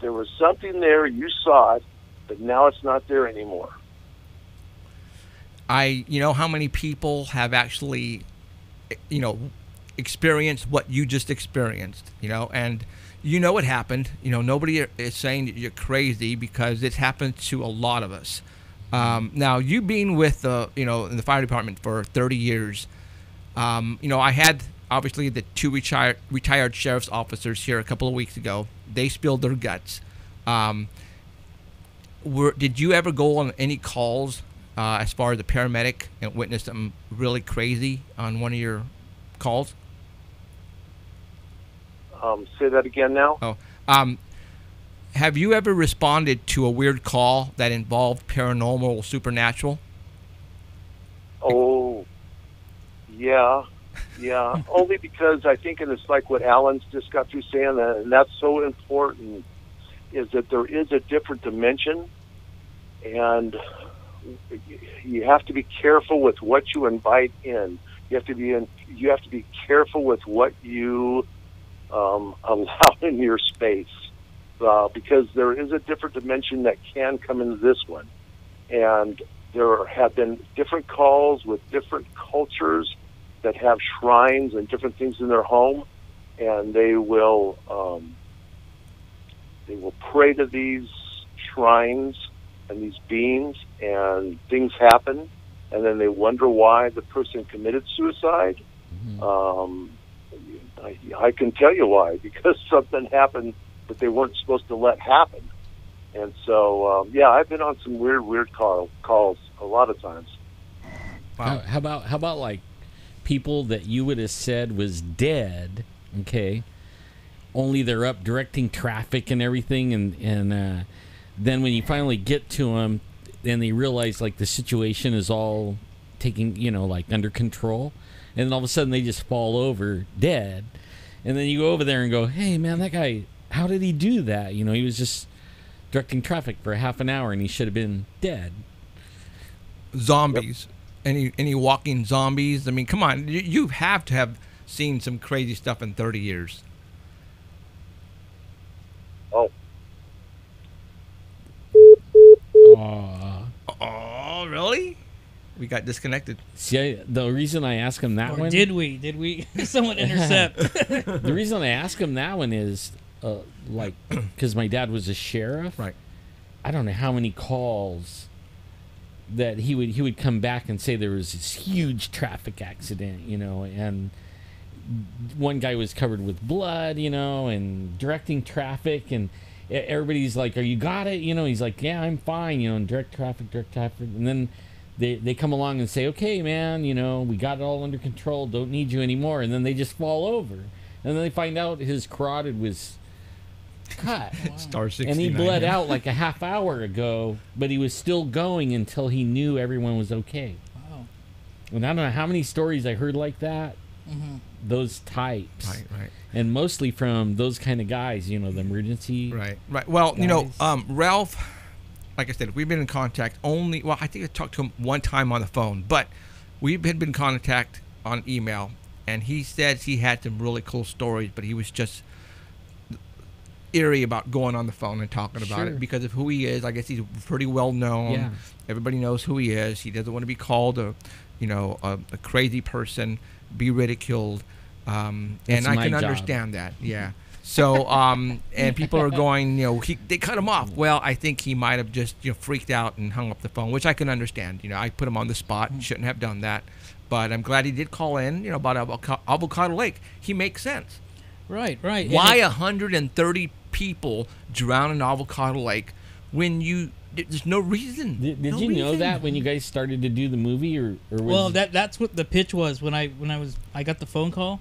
There was something there, you saw it, but now it's not there anymore. You know how many people have actually, you know, experienced what you just experienced, you know, and you know what happened. You know, nobody is saying that you're crazy because it's happened to a lot of us. Now, you being with you know, in the fire department for 30 years, you know, I had obviously the two retired sheriff's officers here a couple of weeks ago. They spilled their guts. Did you ever go on any calls as far as a paramedic and witness something really crazy on one of your calls? Say that again now. Oh. Have you ever responded to a weird call that involved paranormal or supernatural? Oh, yeah. Only because I think, and it's like what Alan's just got through saying, and that's so important, is that there is a different dimension, and you have to be careful with what you invite in. You have to be careful with what you allow in your space. Because there is a different dimension that can come into this one. And there have been different calls with different cultures that have shrines and different things in their home, and they will pray to these shrines and these beings, and things happen, and then they wonder why the person committed suicide. I can tell you why, because something happened that they weren't supposed to let happen. And so, yeah, I've been on some weird calls a lot of times. Wow. How about like people that you would have said was dead, okay, only they're up directing traffic and everything, and then when you finally get to them, then they realize like the situation is all taking, you know, like under control, and then all of a sudden they just fall over dead, and then you go over there and go, hey man, that guy, how did he do that? You know, he was just directing traffic for half an hour and he should have been dead. Zombies. Yep. Any walking zombies? I mean, come on. You have to have seen some crazy stuff in 30 years. Oh. Oh, really? We got disconnected. See, the reason I ask him that one... Did we? Someone intercept. The reason I ask him that one is, like, because my dad was a sheriff. Right. I don't know how many calls that he would come back and say there was this huge traffic accident, you know, and one guy was covered with blood, you know, and directing traffic, and everybody's like, "Are you got it?" You know, he's like, "Yeah, I'm fine," you know, and direct traffic, and then they come along and say, okay, man, you know, we got it all under control. Don't need you anymore. And then they just fall over. And then they find out his carotid was cut. Star 69. And he bled out like a half hour ago, but he was still going until he knew everyone was okay. Wow. And I don't know how many stories I heard like that. Mm-hmm. Those types. Right. And mostly from those kind of guys, you know, the emergency. Right. Well, you know, guys. Ralph, like I said, we've been in contact only, well, I think I talked to him one time on the phone, but we've been in contact on email, and he said he had some really cool stories, but he was just eerie about going on the phone and talking about it because of who he is. I guess he's pretty well known. Yeah. Everybody knows who he is. He doesn't want to be called a crazy person, be ridiculed. And I can understand that. Yeah. So, and people are going, you know, they cut him off. Well, I think he might have just, you know, freaked out and hung up the phone, which I can understand. You know, I put him on the spot, shouldn't have done that. But I'm glad he did call in, you know, about Avocado Lake. He makes sense. Right. Why 130 people drown in Avocado Lake when there's no reason? Did you know that when you guys started to do the movie, or was well, that's what the pitch was when I got the phone call,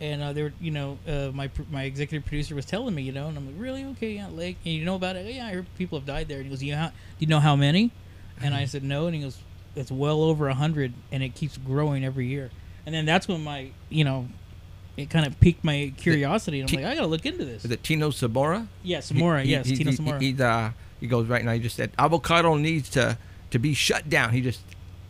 and they were, you know, my executive producer was telling me, you know, and I'm like, really? Okay, yeah, Lake, and you know about it? Yeah, I heard people have died there. And he goes, do you know how many? And I said no, and he goes, it's well over 100, and it keeps growing every year. And then that's when my, you know, it kind of piqued my curiosity. And I'm like, I gotta look into this. Is it Tino Zamora? Yeah, Zamora. Tino Zamora. He goes right now. He just said Avocado needs to be shut down. He just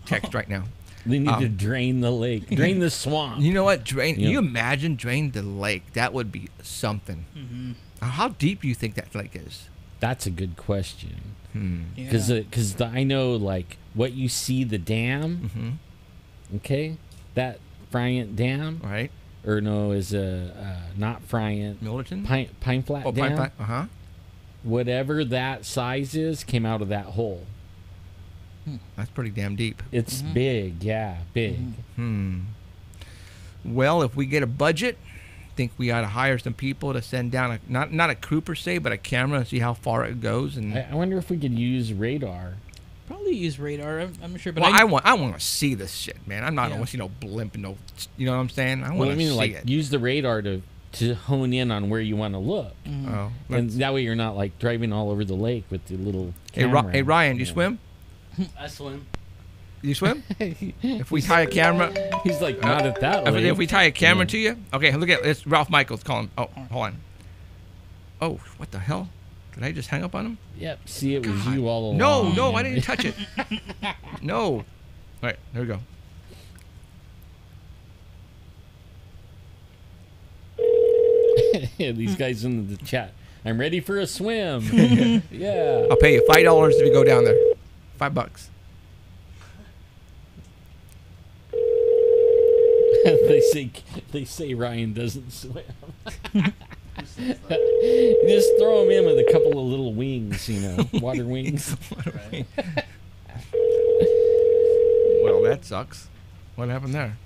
texted right now. They need to drain the lake, drain the swamp. You know what? Can you imagine drain the lake? That would be something. Mm-hmm. How deep do you think that lake is? That's a good question. Yeah. Because I know, like, what you see, the dam, okay, that Friant Dam, right? Or no, is not Friant, Millerton? Pine Flat Dam. Pine Flat, uh-huh. Whatever that size is came out of that hole. That's pretty damn deep. It's big, yeah, big. Well, if we get a budget, I think we ought to hire some people to send down not a crew per se, but a camera and see how far it goes. And I wonder if we could use radar. Probably use radar. I'm sure, but well, I want to see this shit, man. I'm not going to see no blimp and no, you know what I'm saying? I want to see it. Use the radar to hone in on where you want to look. Oh, and that way you're not like driving all over the lake with the little camera. Hey Ryan, do you swim? I swim. You swim? If we tie a camera, he's like not at that lake. If we tie a camera to you, okay. Look at it's Ralph Michaels calling. Oh, hold on. Oh, what the hell? Did I just hang up on him? Yep. See, it was you all along. No, I didn't touch it. No. All right, there we go. These guys in the chat. I'm ready for a swim. Yeah. I'll pay you $5 if you go down there. $5. They say Ryan doesn't swim. Just throw him in with a couple of little wings, you know, water wings. Well, that sucks. What happened there?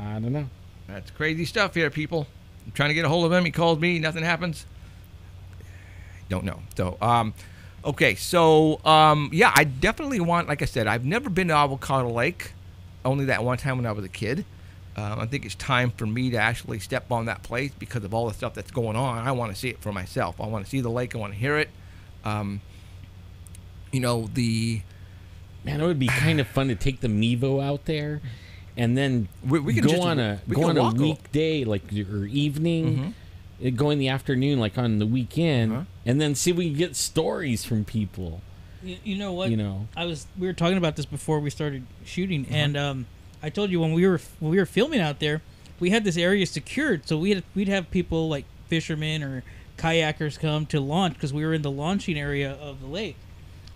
I don't know. That's crazy stuff here, people. I'm trying to get a hold of him. He calls me. Nothing happens. Don't know. So, okay. So, yeah, I definitely want, like I said, I've never been to Avocado Lake. Only that one time when I was a kid. I think it's time for me to actually step on that place because of all the stuff that's going on. I want to see it for myself. I want to see the lake. I want to hear it. You know, Man, it would be kind of fun to take the Mevo out there and then we can go on a weekday, like, or evening, go in the afternoon, like on the weekend, and then see if we can get stories from people. You know what? You know, we were talking about this before we started shooting, and I told you when we were filming out there, we had this area secured, so we'd have people like fishermen or kayakers come to launch because we were in the launching area of the lake.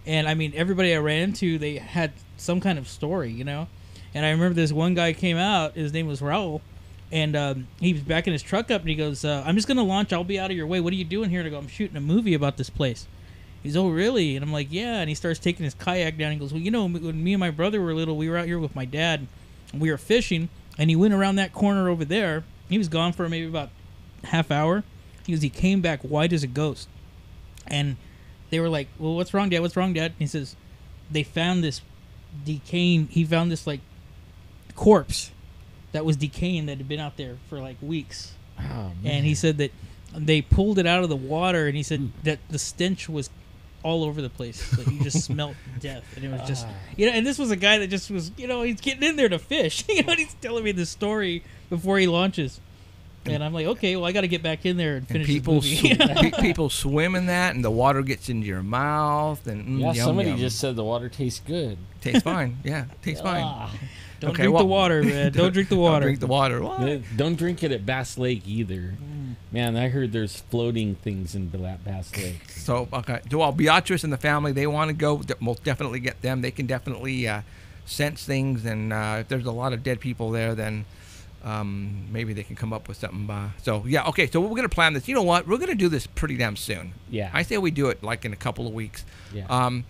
And I mean, everybody I ran into, they had some kind of story, you know. And I remember this one guy came out. His name was Raul, and he was backing his truck up, and he goes, "I'm just gonna launch. I'll be out of your way. What are you doing here?" And I go, "I'm shooting a movie about this place." He's, "Oh, really?" And I'm like, "Yeah." And he starts taking his kayak down. He goes, "Well, you know, when me and my brother were little, we were out here with my dad, and we were fishing, and he went around that corner over there. He was gone for maybe about half hour. He came back white as a ghost, and they were like, 'Well, what's wrong, Dad? What's wrong, Dad?' And he says, they found this decaying. He found this like corpse that was decaying that had been out there for like weeks. Oh, man. And he said that they pulled it out of the water, and he said that the stench was all over the place. Like you just smelt death, and it was just, and this was a guy that just was, he's getting in there to fish. And he's telling me this story before he launches, and I'm like, okay, well, I got to get back in there and finish people this movie. people swim in that, and the water gets into your mouth, and Yeah, yum, somebody yum. just said the water tastes good. Tastes fine. Yeah, tastes fine. Don't Okay, drink well- the water, man. Don't drink the water. Don't drink the water. What? Don't drink it at Bass Lake either. Man, I heard there's floating things in Bass Lake. So, okay. Well, Beatrice and the family, they want to go. We'll definitely get them. They can definitely sense things, and if there's a lot of dead people there, then maybe they can come up with something. So, yeah, okay. So we're going to plan this. You know what? We're going to do this pretty damn soon. Yeah. I say we do it like in a couple of weeks. Yeah.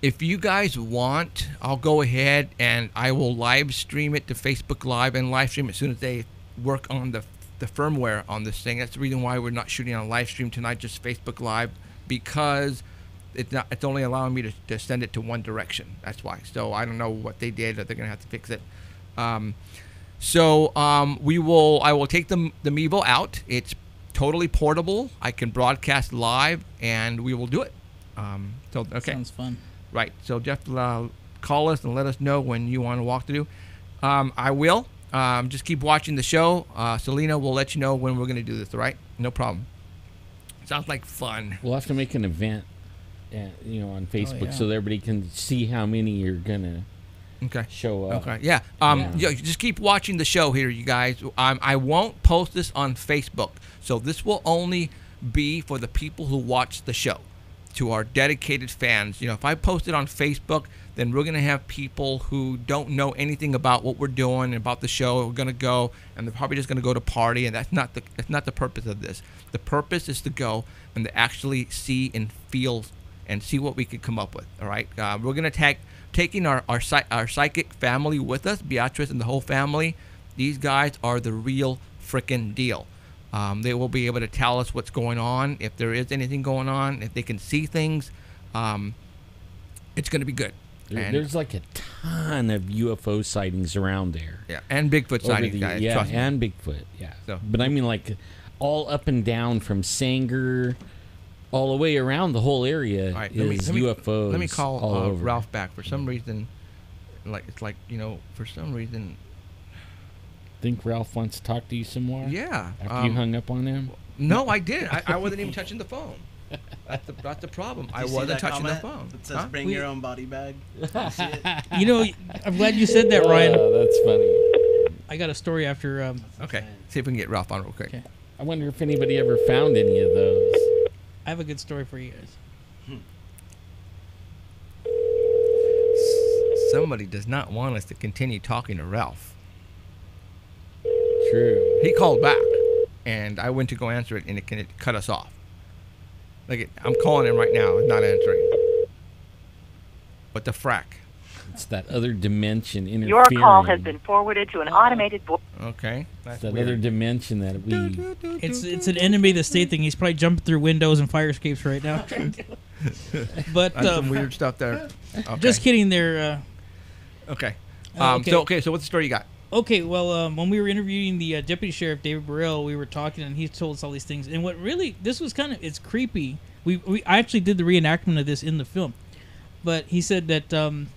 If you guys want, I'll go ahead and I will live stream it to Facebook Live and live stream it as soon as they work on the firmware on this thing. That's the reason why we're not shooting on live stream tonight, just Facebook Live, because it's only allowing me to send it to one direction. That's why. So I don't know what they did, or they're gonna have to fix it. I will take the Mevo out. It's totally portable. I can broadcast live, and we will do it. Okay. Sounds fun. Right. So just call us and let us know when you want to walk through. I will. Just keep watching the show. Selena will let you know when we're going to do this, all right? No problem. Sounds like fun. We'll have to make an event, on Facebook yeah. so that everybody can see how many you're gonna Okay. show up. Okay. Yeah. Yeah. Just keep watching the show here, you guys. I won't post this on Facebook, so this will only be for the people who watch the show, to our dedicated fans. If I post it on Facebook, then we're going to have people who don't know anything about what we're doing, about the show. We're going to go, and they're probably just going to go to party, and that's not the purpose of this. The purpose is to go and to actually see and feel and see what we could come up with. All right, we're going to taking our psychic family with us, Beatrice and the whole family. These guys are the real frickin' deal. They will be able to tell us what's going on, if there is anything going on, if they can see things. It's going to be good. There's like a ton of UFO sightings around there. Yeah, and Bigfoot sightings, guys. Yeah, trust me. and Bigfoot. Yeah. So- But I mean, like, all up and down from Sanger, all the way around the whole area All right, is UFOs. Let me call all over. Ralph back. For some reason, for some reason, Think Ralph wants to talk to you some more? yeah. After you hung up on him? No, I didn't. I wasn't even touching the phone. That's the problem. I Did you see wasn't that touching the comment phone. that says Huh? bring your own body bag? You see it? I'm glad you said that, Ryan. That's funny. I got a story after. Okay, see if we can get Ralph on real quick. Okay. I wonder if anybody ever found any of those. I have a good story for you guys. Somebody does not want us to continue talking to Ralph. True. He called back, and I went to go answer it, and it cut us off. I'm calling him right now. It's not answering. What the frack? It's that other dimension interfering. Your call has been forwarded to an automated voice. Okay, It's that's that weird. other dimension that we... It's an enemy of the state thing. He's probably jumping through windows and fire escapes right now. But That's some weird stuff there. Okay. just kidding there. Okay. Okay. So what's the story you got? Okay, well, when we were interviewing the deputy sheriff, David Burrell, we were talking, and he told us all these things. And what really, this was it's creepy. I actually did the reenactment of this in the film. But he said that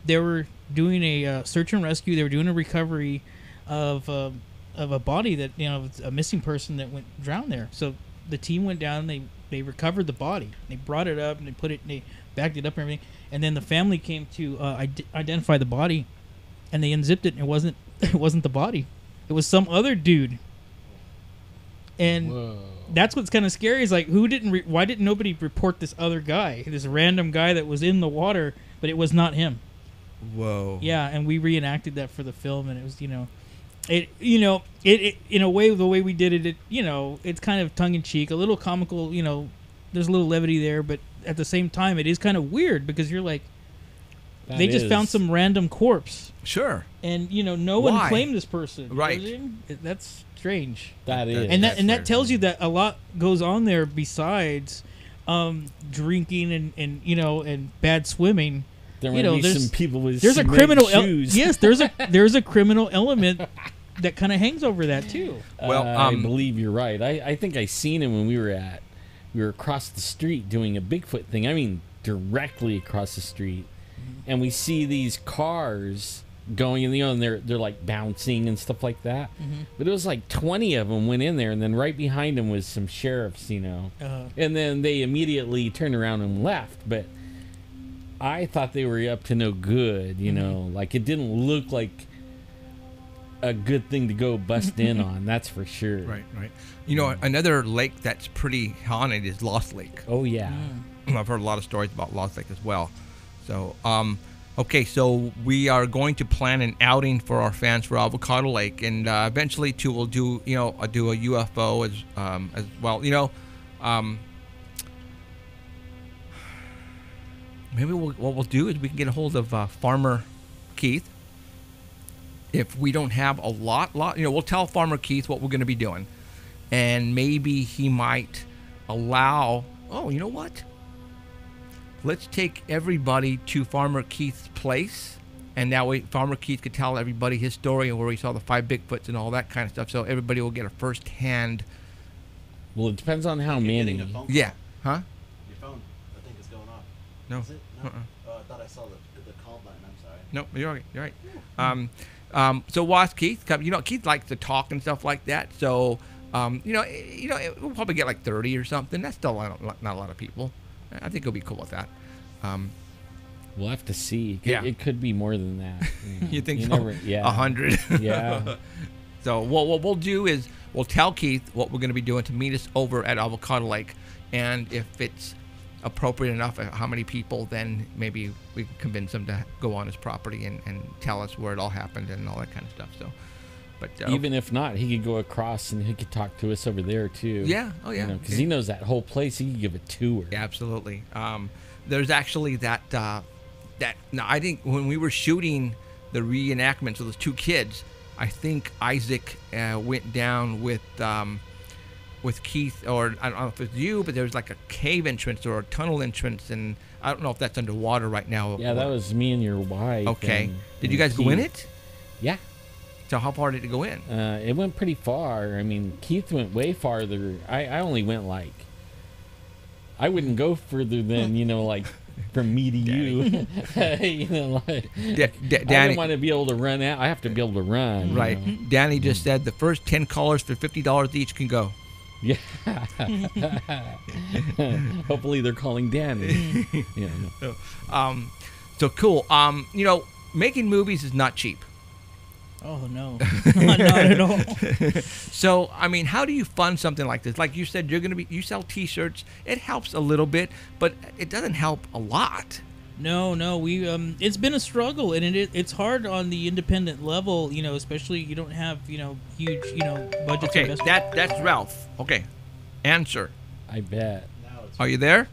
they were doing a search and rescue. They were doing a recovery of a body that, a missing person that went drowned there. So the team went down, and they recovered the body. They brought it up, and they backed it up and everything. And then the family came to identify the body, and they unzipped it, and it wasn't the body. It was some other dude. And Whoa. that's what's kind of scary is like, why didn't nobody report this other guy, this random guy that was in the water, but it was not him. Whoa. Yeah, and we reenacted that for the film, and it was, it in a way, the way we did it, it's kind of tongue in cheek, a little comical, there's a little levity there, but at the same time, it is kind of weird because you're like, That they just is- found some random corpse, Sure. and no one Why? claimed this person. You know what I Right. mean? That's strange. That is. And That's that weird. tells you that a lot goes on there besides drinking and bad swimming. There you might know, be some people with there's a cement criminal shoes. yes, there's a criminal element that kind of hangs over that too. Well, I believe you're right. I think I seen him when we were across the street doing a Bigfoot thing. I mean, directly across the street, and we see these cars going in, and they're like bouncing and stuff like that. But it was like 20 of them went in there, and then right behind them was some sheriffs, and then they immediately turned around and left. But I thought they were up to no good, like it didn't look like a good thing to go bust in on. That's for sure. Right. Another lake that's pretty haunted is Lost Lake. Oh yeah. I've heard a lot of stories about Lost Lake as well. So, okay, so we are going to plan an outing for our fans for Avocado Lake, and eventually too we'll do a UFO as well. Maybe what we'll do is we can get a hold of Farmer Keith. If we don't have a lot, we'll tell Farmer Keith what we're going to be doing, and maybe he might allow. Oh, you know what? Let's take everybody to Farmer Keith's place, and that way Farmer Keith could tell everybody his story and where he saw the 5 Bigfoots and all that kind of stuff, so everybody will get a first-hand. Well, it depends on how many. Yeah. Huh? Your phone, I think, is going off. No. Is it? No? Oh, I thought I saw the call button. I'm sorry. No, you're right. So we'll ask Keith. Keith likes to talk and stuff like that. So, we'll probably get like 30 or something. That's still not a lot of people. I think he'll be cool with that. We'll have to see. It could be more than that. You think so? Yeah. 100. Yeah. So what we'll do is we'll tell Keith what we're going to be doing to meet us over at Avocado Lake, and if it's appropriate enough, how many people, then maybe we can convince him to go on his property and tell us where it all happened and all that kind of stuff. So, but even if not, he could go across and he could talk to us over there too. Yeah. Oh yeah. Because he knows that whole place. He could give a tour. Yeah, absolutely. There's actually that. Now I think when we were shooting the reenactments of those 2 kids, I think Isaac went down with Keith, or I don't know if it's you, but there's like a cave entrance or a tunnel entrance, and I don't know if that's underwater right now. Yeah, that was me and your wife. Okay. Did you guys go in it? Yeah. So how far did it go in? It went pretty far. I mean, Keith went way farther. I only went I wouldn't go further than, like from me to you. I don't want to be able to run out. I have to be able to run. Right. Danny just said the first 10 callers for $50 each can go. Yeah. Hopefully they're calling Danny. So cool. Making movies is not cheap. Oh no, not at all. So I mean, how do you fund something like this? Like you said, you sell T-shirts. It helps a little bit, but it doesn't help a lot. No, we it's been a struggle, and it's hard on the independent level, especially you don't have huge budgets. Okay, that's Ralph. Okay, answer. I bet. Are you there?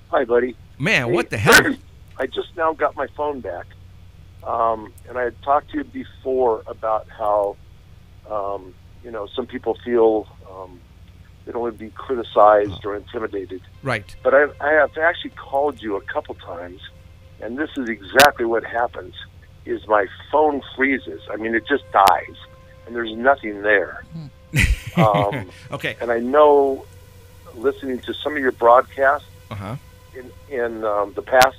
Hi, buddy. Man, what the hell? I just now got my phone back, and I had talked to you before about how some people feel they don't want to be criticized or intimidated. Right. But I have actually called you a couple times, and this is exactly what happens, is my phone freezes. I mean, it just dies, and there's nothing there. Okay. And I know, listening to some of your broadcasts in the past,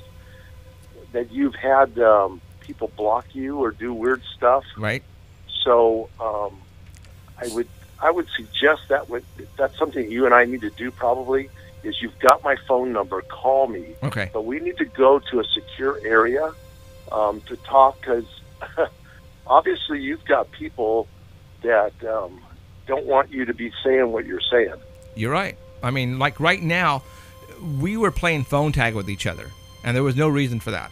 that you've had people block you or do weird stuff. Right. So I would suggest that's something you and I need to do probably, is you've got my phone number, call me. Okay. But we need to go to a secure area to talk, because obviously you've got people that don't want you to be saying what you're saying. You're right. I mean, like right now, we were playing phone tag with each other, and there was no reason for that.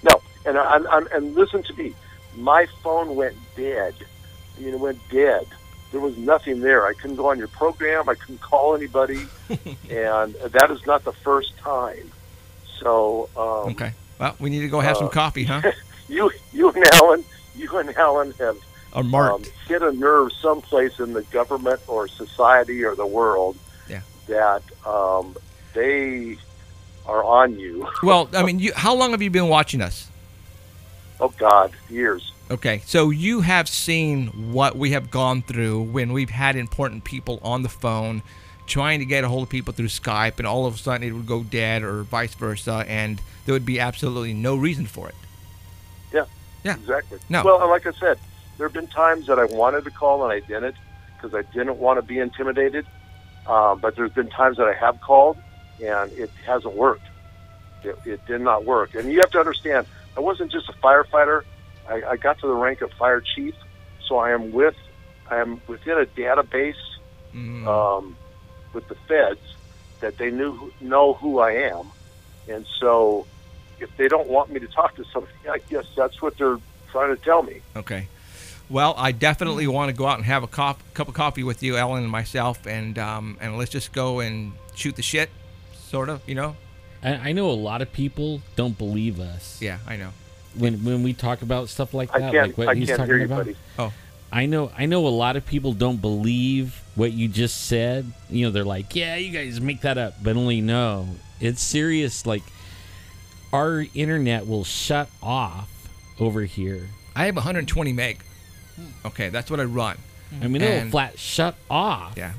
No, and listen to me. My phone went dead. I mean, it went dead. There was nothing there. I couldn't go on your program. I couldn't call anybody, and that is not the first time. So okay. Well, we need to go have some coffee, huh? You and Alan have hit a nerve someplace in the government or society or the world that they are on you. Well, I mean, how long have you been watching us? Oh God, years. Okay, so you have seen what we have gone through when we've had important people on the phone trying to get a hold of people through Skype, and all of a sudden it would go dead or vice versa, and there would be absolutely no reason for it. Yeah. Exactly. No. Well, and like I said, there have been times that I wanted to call and I didn't because I didn't want to be intimidated. But there's been times that I have called and it hasn't worked. It did not work. And you have to understand, I wasn't just a firefighter. I got to the rank of fire chief, so I am within a database with the feds that they know who I am, and so if they don't want me to talk to somebody, I guess that's what they're trying to tell me. Okay. Well, I definitely want to go out and have a cup of coffee with you, Ellen, and myself, and let's just go and shoot the shit, sort of, you know. I know a lot of people don't believe us. Yeah, I know. When we talk about stuff like that, I like what he's can't talking hear you, about. buddy. Oh, I know a lot of people don't believe what you just said. You know, they're like, yeah, you guys make that up, but only no, it's serious. Like, our internet will shut off over here. I have 120 meg. Okay, that's what I run. I mean, it'll flat shut off. Yeah.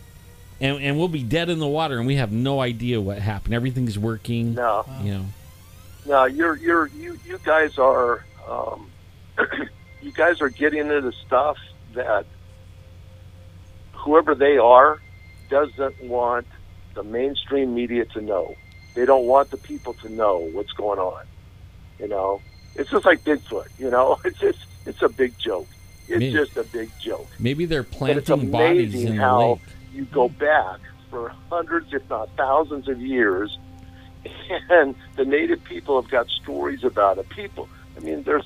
And we'll be dead in the water, and we have no idea what happened. Everything's working. No. You know. No, you guys are you guys are getting into stuff that whoever they are doesn't want the mainstream media to know. They don't want the people to know what's going on. You know, it's just like Bigfoot. You know, it's a big joke. It's just a big joke. Maybe they're But it's planting bodies amazing in the how lake. you go back for hundreds, if not thousands, of years, and the native people have got stories about it. I mean, there's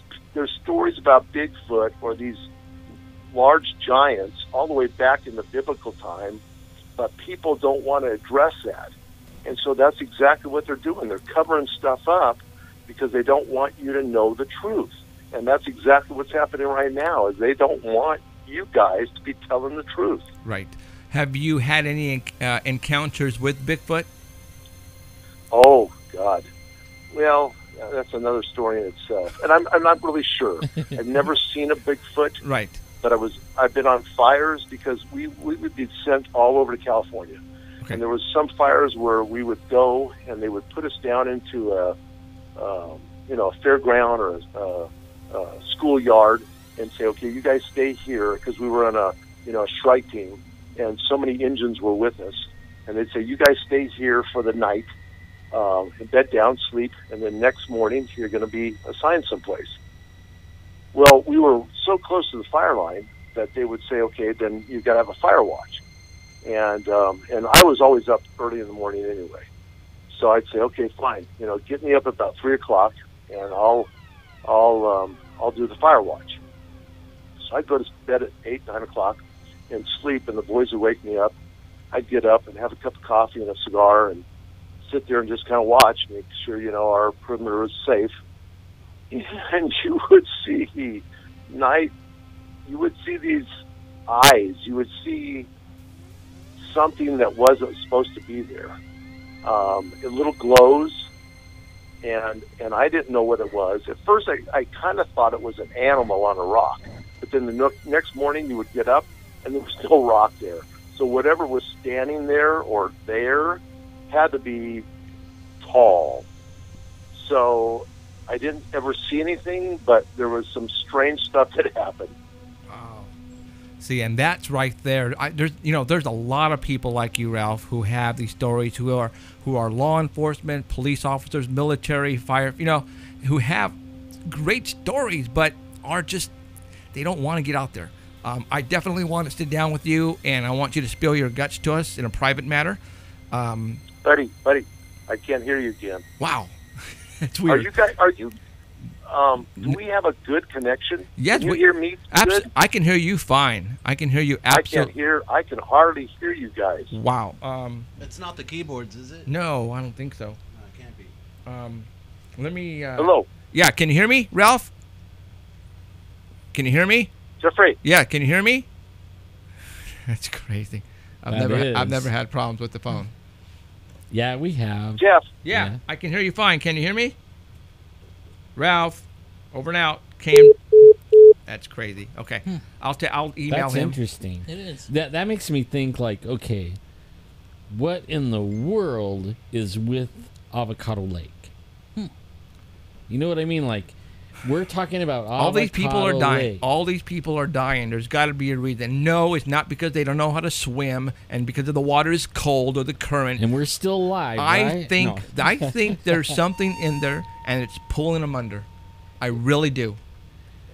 stories about Bigfoot or these large giants all the way back in the biblical time, but people don't want to address that. And so that's exactly what they're doing. They're covering stuff up because they don't want you to know the truth. And that's exactly what's happening right now, is they don't want you guys to be telling the truth. Right. Have you had any encounters with Bigfoot? Oh, God. Well, that's another story in itself. And I'm not really sure. I've never seen a Bigfoot. Right. But I've been on fires because we would be sent all over to California. Okay. And there was some fires where we would go and they would put us down into a fairground or a schoolyard and say, okay, you guys stay here, because we were on a strike team and so many engines were with us. And they'd say, you guys stay here for the night, bed down, sleep, and then next morning you're going to be assigned someplace. Well, we were so close to the fire line that they would say, okay, then you've got to have a fire watch. And I was always up early in the morning anyway. So I'd say, okay, fine, get me up about 3 o'clock and I'll do the fire watch. So I'd go to bed at 8, 9 o'clock and sleep, and the boys would wake me up. I'd get up and have a cup of coffee and a cigar and sit there and just kind of watch, make sure, our perimeter was safe. And you would see these eyes. You would see something that wasn't supposed to be there. It little glows, and I didn't know what it was. At first, I kind of thought it was an animal on a rock. But then the next morning, you would get up, and there was still rock there. So whatever was standing there or there had to be tall. So I didn't ever see anything, but there was some strange stuff that happened. Oh. See, and that's right there. There's a lot of people like you, Ralph, who have these stories, who are law enforcement, police officers, military, fire, who have great stories, but they don't want to get out there. I definitely want to sit down with you, and I want you to spill your guts to us in a private matter. Buddy, I can't hear you again. Wow. It's weird. Do we have a good connection? Yes, can you hear me good? I can hear you fine. I can hear you absolutely. I can hardly hear you guys. Wow. It's not the keyboards, is it? No, I don't think so. No, it can't be. Let me. Hello. Yeah, can you hear me, Ralph? Can you hear me? Jeffrey. Yeah, can you hear me? That's crazy. I've That never is. had problems with the phone. Yeah, we have. Jeff, Yeah, I can hear you fine. Can you hear me? Ralph, over and out. Cam. That's crazy. Okay, I'll email That's him. interesting. It is. That makes me think like, okay, what in the world is with Avocado Lake? You know what I mean? Like, we're talking about All these people are Avocado dying. Lake. All these people are dying. There's got to be a reason. No, it's not because they don't know how to swim and because of the water is cold or the current. And we're still alive, I right? think No. I think there's something in there and it's pulling them under. I really do.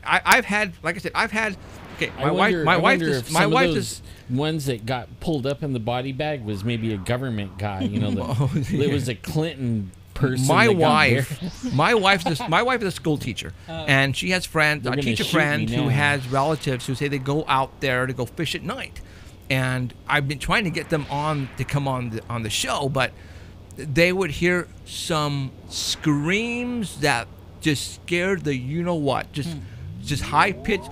I've had, like I said, I've had. Okay, I wonder if my some wife of is. those ones that got pulled up in the body bag was maybe a government guy. You know, Oh, yeah. it was a Clinton person. My that got wife, my wife is a school teacher, and she has friends, They're gonna teacher shoot me friends who now. has relatives who say they go out there to go fish at night, and I've been trying to get them on to come on the show, but they would hear some screams that just scared the what, just high pitched,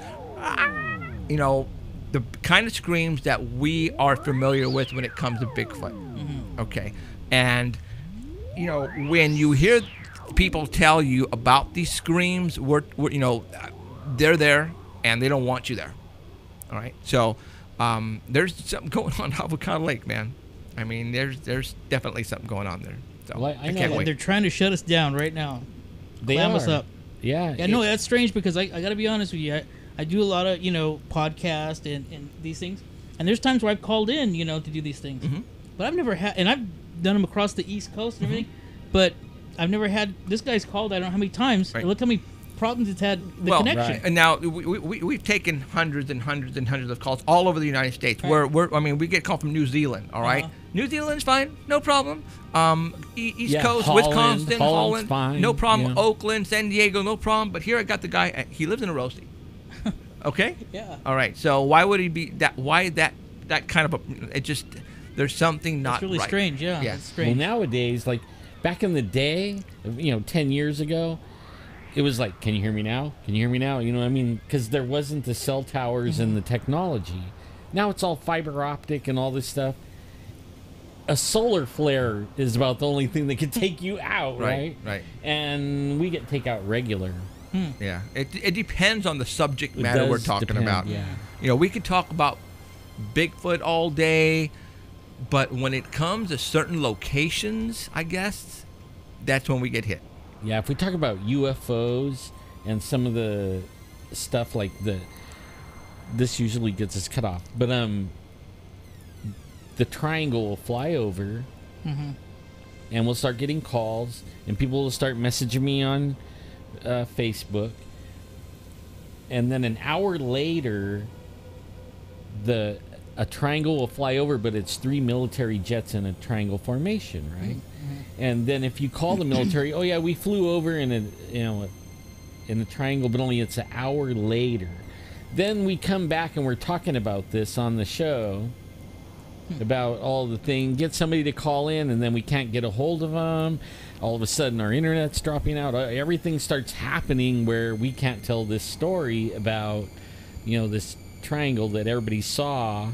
the kind of screams that we are familiar with when it comes to Bigfoot. Okay, and when you hear people tell you about these screams, they're there and they don't want you there. All right, so there's something going on Avocado Lake, man. I mean, there's definitely something going on there. So Well, I know can't that wait. They're trying to shut us down right now. They Clam are. us up. Yeah. Yeah, no, that's strange because I got to be honest with you. I do a lot of, podcast and these things. And there's times where I've called in, to do these things. But I've never had, and I've done them across the East Coast and everything. But I've never had, this guy's called, I don't know how many times. Right. And look how many problems it's had the connection. right. And now we've taken hundreds and hundreds and hundreds of calls all over the United States. We get called from New Zealand. All right, New Zealand's fine, no problem. East Yeah, Coast, Holland, Wisconsin, Holland's Holland, fine, no problem. yeah. Oakland, San Diego, no problem. But here I got the guy. He lives in a roasty. Okay. Yeah. All right. So why would he be that? Why that kind of it just there's something not It's really right. strange, yeah. Yeah. It's Well, strange. nowadays, like back in the day, 10 years ago, it was like, can you hear me now? Can you hear me now? You know what I mean? Because there wasn't the cell towers and the technology. Now it's all fiber optic and all this stuff. A solar flare is about the only thing that can take you out, right? Right. And we get takeout regular. Yeah. It depends on the subject It matter we're does talking depend, about. yeah. We could talk about Bigfoot all day, but when it comes to certain locations, I guess that's when we get hit. Yeah, if we talk about UFOs and some of the stuff like this usually gets us cut off. But the triangle will fly over, and we'll start getting calls, and people will start messaging me on Facebook, and then an hour later, a triangle will fly over, but it's 3 military jets in a triangle formation, right? And then if you call the military, oh yeah, we flew over in a triangle, but only it's an hour later. Then we come back and we're talking about this on the show, about all the thing. Get somebody to call in, and then we can't get a hold of them. All of a sudden, our internet's dropping out. Everything starts happening where we can't tell this story about, this triangle that everybody saw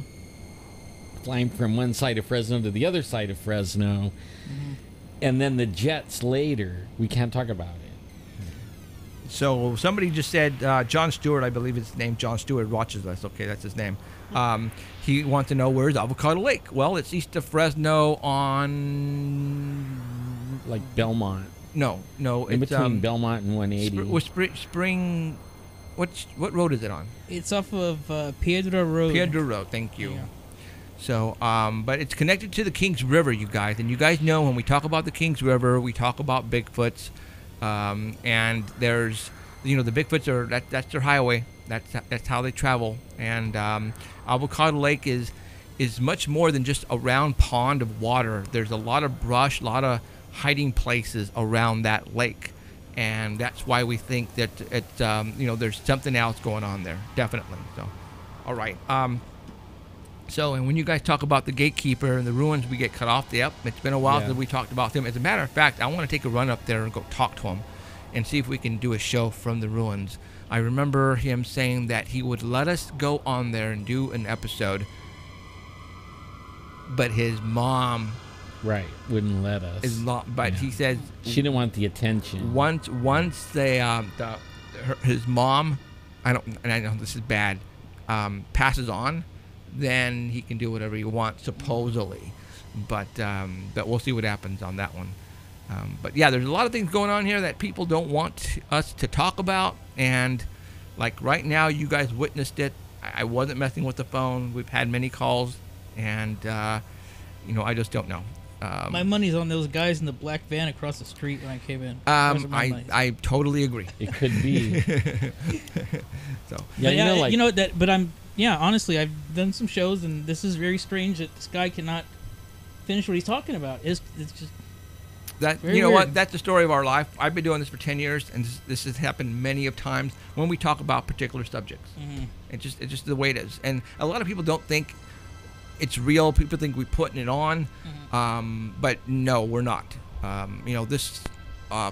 flying from one side of Fresno to the other side of Fresno. And then the jets later, we can't talk about it. So somebody just said, John Stewart, I believe his name, John Stewart, watches us. Okay, that's his name. He wants to know, where's Avocado Lake? Well, it's east of Fresno on... Like Belmont. No, In it's between Belmont and 180. Spring... What road is it on? It's off of Piedra Road. Piedra Road, thank you. Yeah. So, but it's connected to the Kings River, you guys. And you guys know when we talk about the Kings River, we talk about Bigfoots. And there's, the Bigfoots are, that's their highway. That's how they travel. And Avocado Lake is much more than just a round pond of water. There's a lot of brush, a lot of hiding places around that lake. And that's why we think that there's something else going on there. Definitely. So, all right. And when you guys talk about the gatekeeper and the ruins, we get cut off. Yep, it's been a while since we talked about them. As a matter of fact, I want to take a run up there and go talk to him and see if we can do a show from the ruins. I remember him saying that he would let us go on there and do an episode, but his mom Right, wouldn't let us. But he says she didn't want the attention. Once they his mom, I know this is bad, passes on, then he can do whatever he wants supposedly, but we'll see what happens on that one. But yeah, there's a lot of things going on here that people don't want us to talk about, and like right now, you guys witnessed it. I wasn't messing with the phone. We've had many calls, and I just don't know. My money's on those guys in the black van across the street when I came in. I totally agree. It could be. So yeah, but honestly, I've done some shows, and this is very strange that this guy cannot finish what he's talking about. It's just that weird. What? That's the story of our life. I've been doing this for 10 years, and this has happened many of times when we talk about particular subjects. Mm-hmm. It's just the way it is, and a lot of people don't think it's real. People think we're putting it on, but no, we're not. This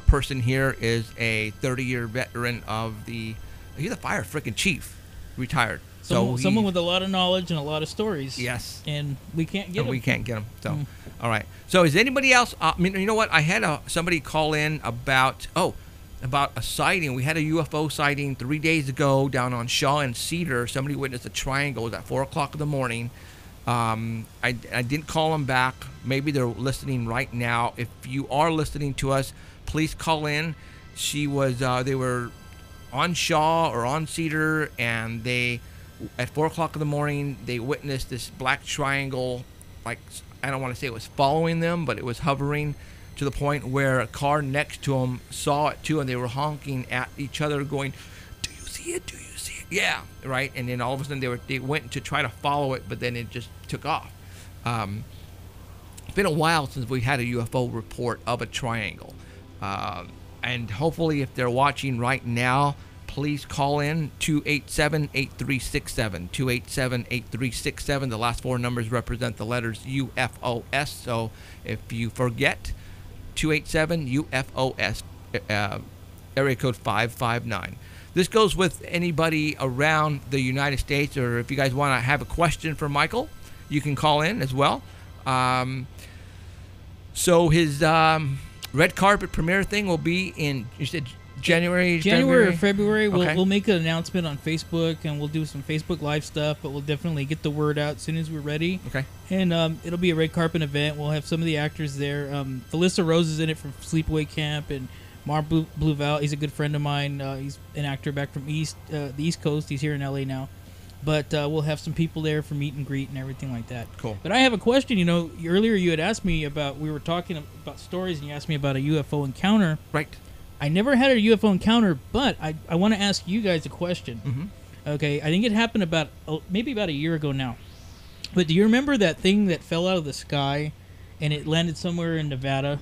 person here is a 30-year veteran of he's a fire freaking chief, retired. Someone with a lot of knowledge and a lot of stories. Yes. And we can't get them. We can't get them. So, all right. So is anybody else? You know what? I had somebody call in about a sighting. We had a UFO sighting 3 days ago down on Shaw and Cedar. Somebody witnessed a triangle. It was at 4 o'clock in the morning. I didn't call them back. Maybe they're listening right now. If you are listening to us, please call in. They were on Shaw or on Cedar, and at 4 o'clock in the morning, they witnessed this black triangle. Like, I don't want to say it was following them, but it was hovering to the point where a car next to them saw it too, and they were honking at each other going, "Do you see it? Do you see it?" Yeah, right. And then all of a sudden they went to try to follow it, but then it just took off. It's been a while since we had a UFO report of a triangle, and hopefully if they're watching right now, please call in 287-8367. 287-8367. The last four numbers represent the letters UFOS. So if you forget, 287-UFOS, area code 559. This goes with anybody around the United States, or if you guys want to have a question for Michael, you can call in as well. So his red carpet premiere thing will be in, you said, January or February. Okay. We'll make an announcement on Facebook, and we'll do some Facebook Live stuff, but we'll definitely get the word out as soon as we're ready. Okay. And it'll be a red carpet event. We'll have some of the actors there. Felissa Rose is in it from Sleepaway Camp, and Mark Bluval, he's a good friend of mine. He's an actor back from the East Coast. He's here in LA now. But we'll have some people there for meet and greet and everything like that. Cool. But I have a question. Earlier you had asked me we were talking about stories, and you asked me about a UFO encounter. Right. I never had a UFO encounter, but I want to ask you guys a question. Mm-hmm. Okay, I think it happened maybe about a year ago now. But do you remember that thing that fell out of the sky, and it landed somewhere in Nevada,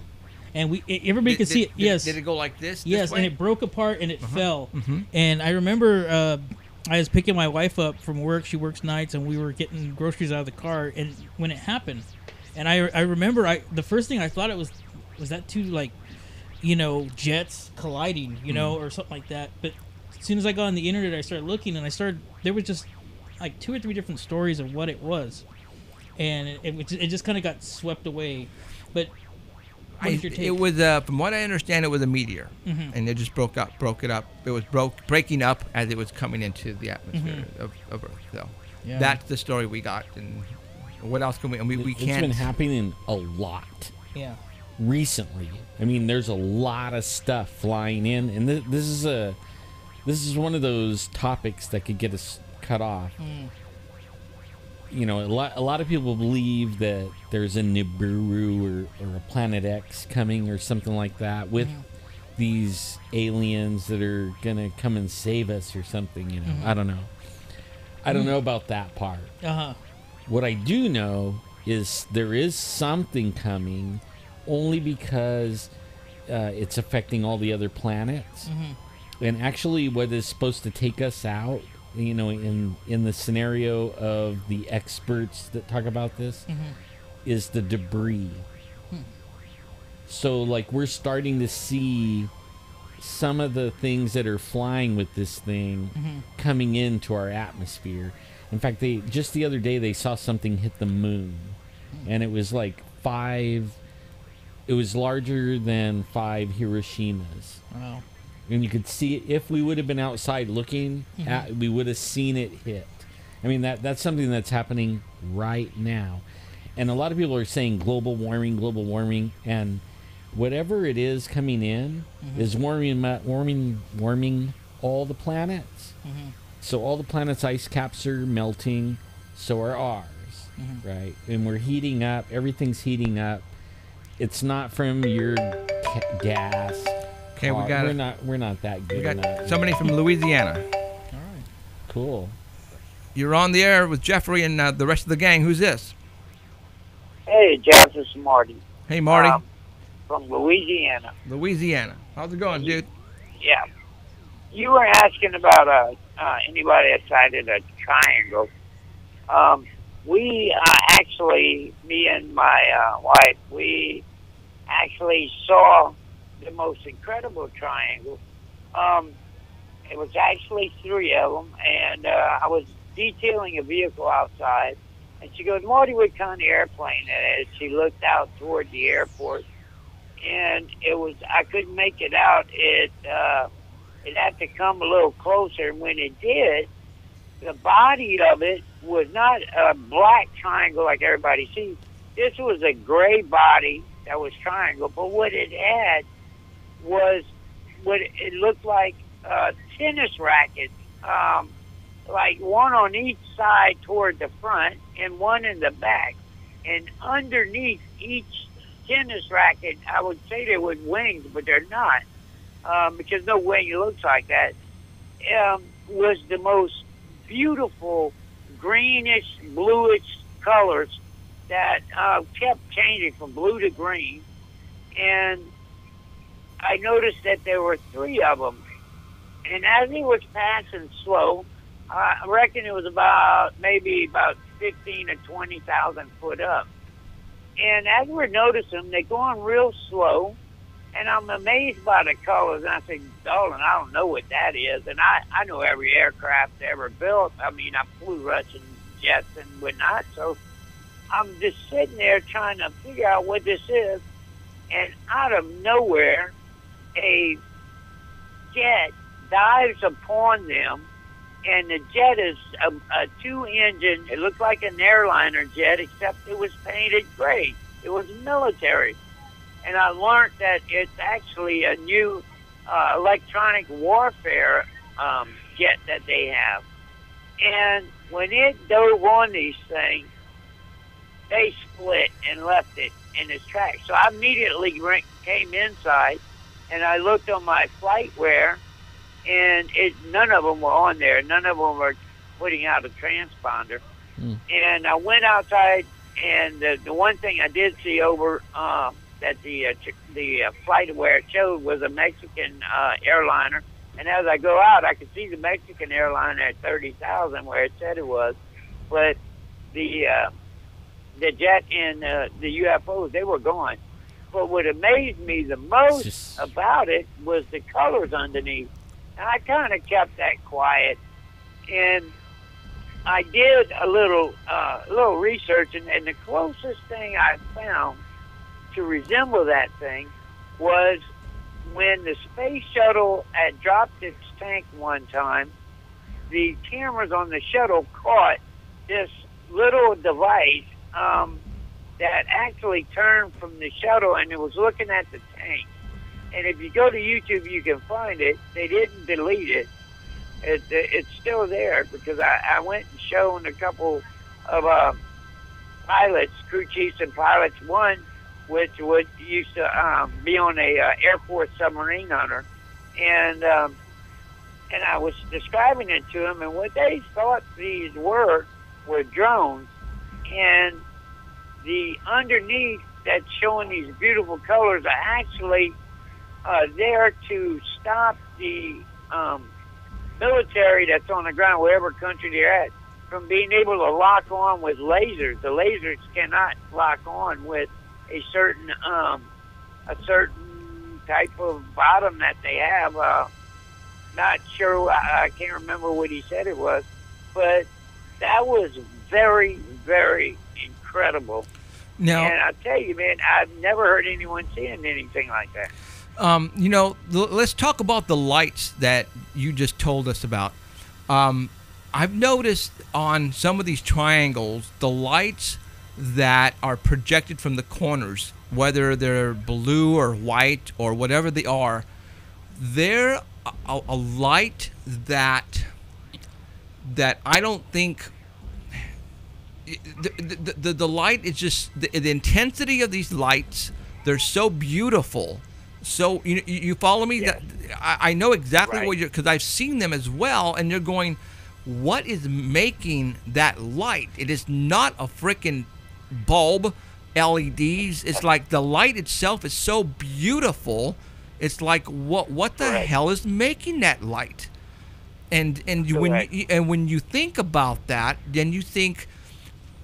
and everybody could see it? Yes. Did it go like this? Yes, and it broke apart and it fell. Mm-hmm. And I remember I was picking my wife up from work. She works nights, and we were getting groceries out of the car, and when it happened, and I remember the first thing I thought it was that two jets colliding, or something like that. But as soon as I got on the internet, I started looking, and there was just like 2 or 3 different stories of what it was, and it just kind of got swept away. But what is your take? It was, from what I understand, it was a meteor, mm-hmm. and it just broke it up. It was breaking up as it was coming into the atmosphere mm-hmm. of Earth. So that's the story we got. And what else can we? I mean, we can't. It's been happening a lot. Yeah. Recently, I mean, there's a lot of stuff flying in, and this is one of those topics that could get us cut off. A lot of people believe that there's a Nibiru or a Planet X coming or something like that with these aliens that are gonna come and save us or something. Mm-hmm. I don't know. I don't know about that part. What I do know is there is something coming. Only because it's affecting all the other planets, and actually, what is supposed to take us out, in the scenario of the experts that talk about this, is the debris. So, like, we're starting to see some of the things that are flying with this thing coming into our atmosphere. In fact, just the other day they saw something hit the moon, and it was like 5 It was larger than 5 Hiroshimas. Wow. And you could see it. If we would have been outside looking, we would have seen it hit. I mean, that's something that's happening right now. And a lot of people are saying global warming, and whatever it is coming in is warming all the planets. So all the planets' ice caps are melting, so are ours, right? And we're heating up. Everything's heating up. It's not from your gas. Okay, we got we're not that good. We got enough. somebody from Louisiana. All right. Cool. You're on the air with Jeffrey and the rest of the gang. Who's this? Hey, Jeff, this is Marty. Hey, Marty. From Louisiana. Louisiana. How's it going, dude? Yeah. You were asking about anybody that sighted a triangle. We actually, me and my wife, we actually saw the most incredible triangle. It was actually 3 of them, and I was detailing a vehicle outside, and she goes, Marty, what kind of airplane it is? She looked out toward the airport, and I couldn't make it out. It had to come a little closer, and when it did, the body of it was not a black triangle like everybody sees. This was a gray body that was triangle, but what it had was what it looked like tennis rackets, like one on each side toward the front and one in the back. And underneath each tennis racket, I would say there were wings, but they're not, because no wing looks like that, was the most beautiful greenish, bluish colors that kept changing from blue to green. And I noticed that there were 3 of them. And as he was passing slow, I reckon it was maybe about 15 to 20,000 foot up. And as we're noticing, they're going real slow. And I'm amazed by the colors. And I said, Dolan, I don't know what that is. And I know every aircraft ever built. I mean, I flew Russian jets and whatnot. So I'm just sitting there trying to figure out what this is. And out of nowhere, a jet dives upon them. And the jet is a 2-engine. It looked like an airliner jet, except it was painted gray. It was military. And I learned that it's actually a new electronic warfare jet that they have. And when it dove on these things, they split and left it in its tracks. So I immediately came inside, and I looked on my flight wear, and none of them were on there. None of them were putting out a transponder. And I went outside, and the one thing I did see over that the flight aware showed was a Mexican airliner. And as I go out, I could see the Mexican airliner at 30,000 where it said it was. But the jet and the UFOs, they were gone. But what amazed me the most about it was the colors underneath. And I kind of kept that quiet. And I did a little research, and the closest thing I found to resemble that thing was when the space shuttle had dropped its tank one time. The cameras on the shuttle caught this little device that actually turned from the shuttle, and it was looking at the tank. And if you go to YouTube, you can find it. They didn't delete it. It's still there, because I went and shown a couple of pilots, crew chiefs and pilots. One which used to be on a Air Force submarine hunter, and I was describing it to them, and what they thought these were drones, and the underneath that's showing these beautiful colors are actually there to stop the military that's on the ground, wherever country they're at, from being able to lock on with lasers. The lasers cannot lock on with a certain type of bottom that they have. Not sure, I can't remember what he said it was, but that was very, very incredible. Now, and I tell you, man, I've never heard anyone seeing anything like that. Let's talk about the lights that you just told us about. I've noticed on some of these triangles, the lights that are projected from the corners, whether they're blue or white or whatever they are, they're a light that I don't think the light is just the intensity of these lights. They're so beautiful. So you follow me? Yes. That I know exactly Right. what you're, because I've seen them as well, and you're going, what is making that light? It is not a freaking bulb, LEDs. It's like the light itself is so beautiful. It's like what the Correct. hell is making that light? And Correct. when you think about that, then you think,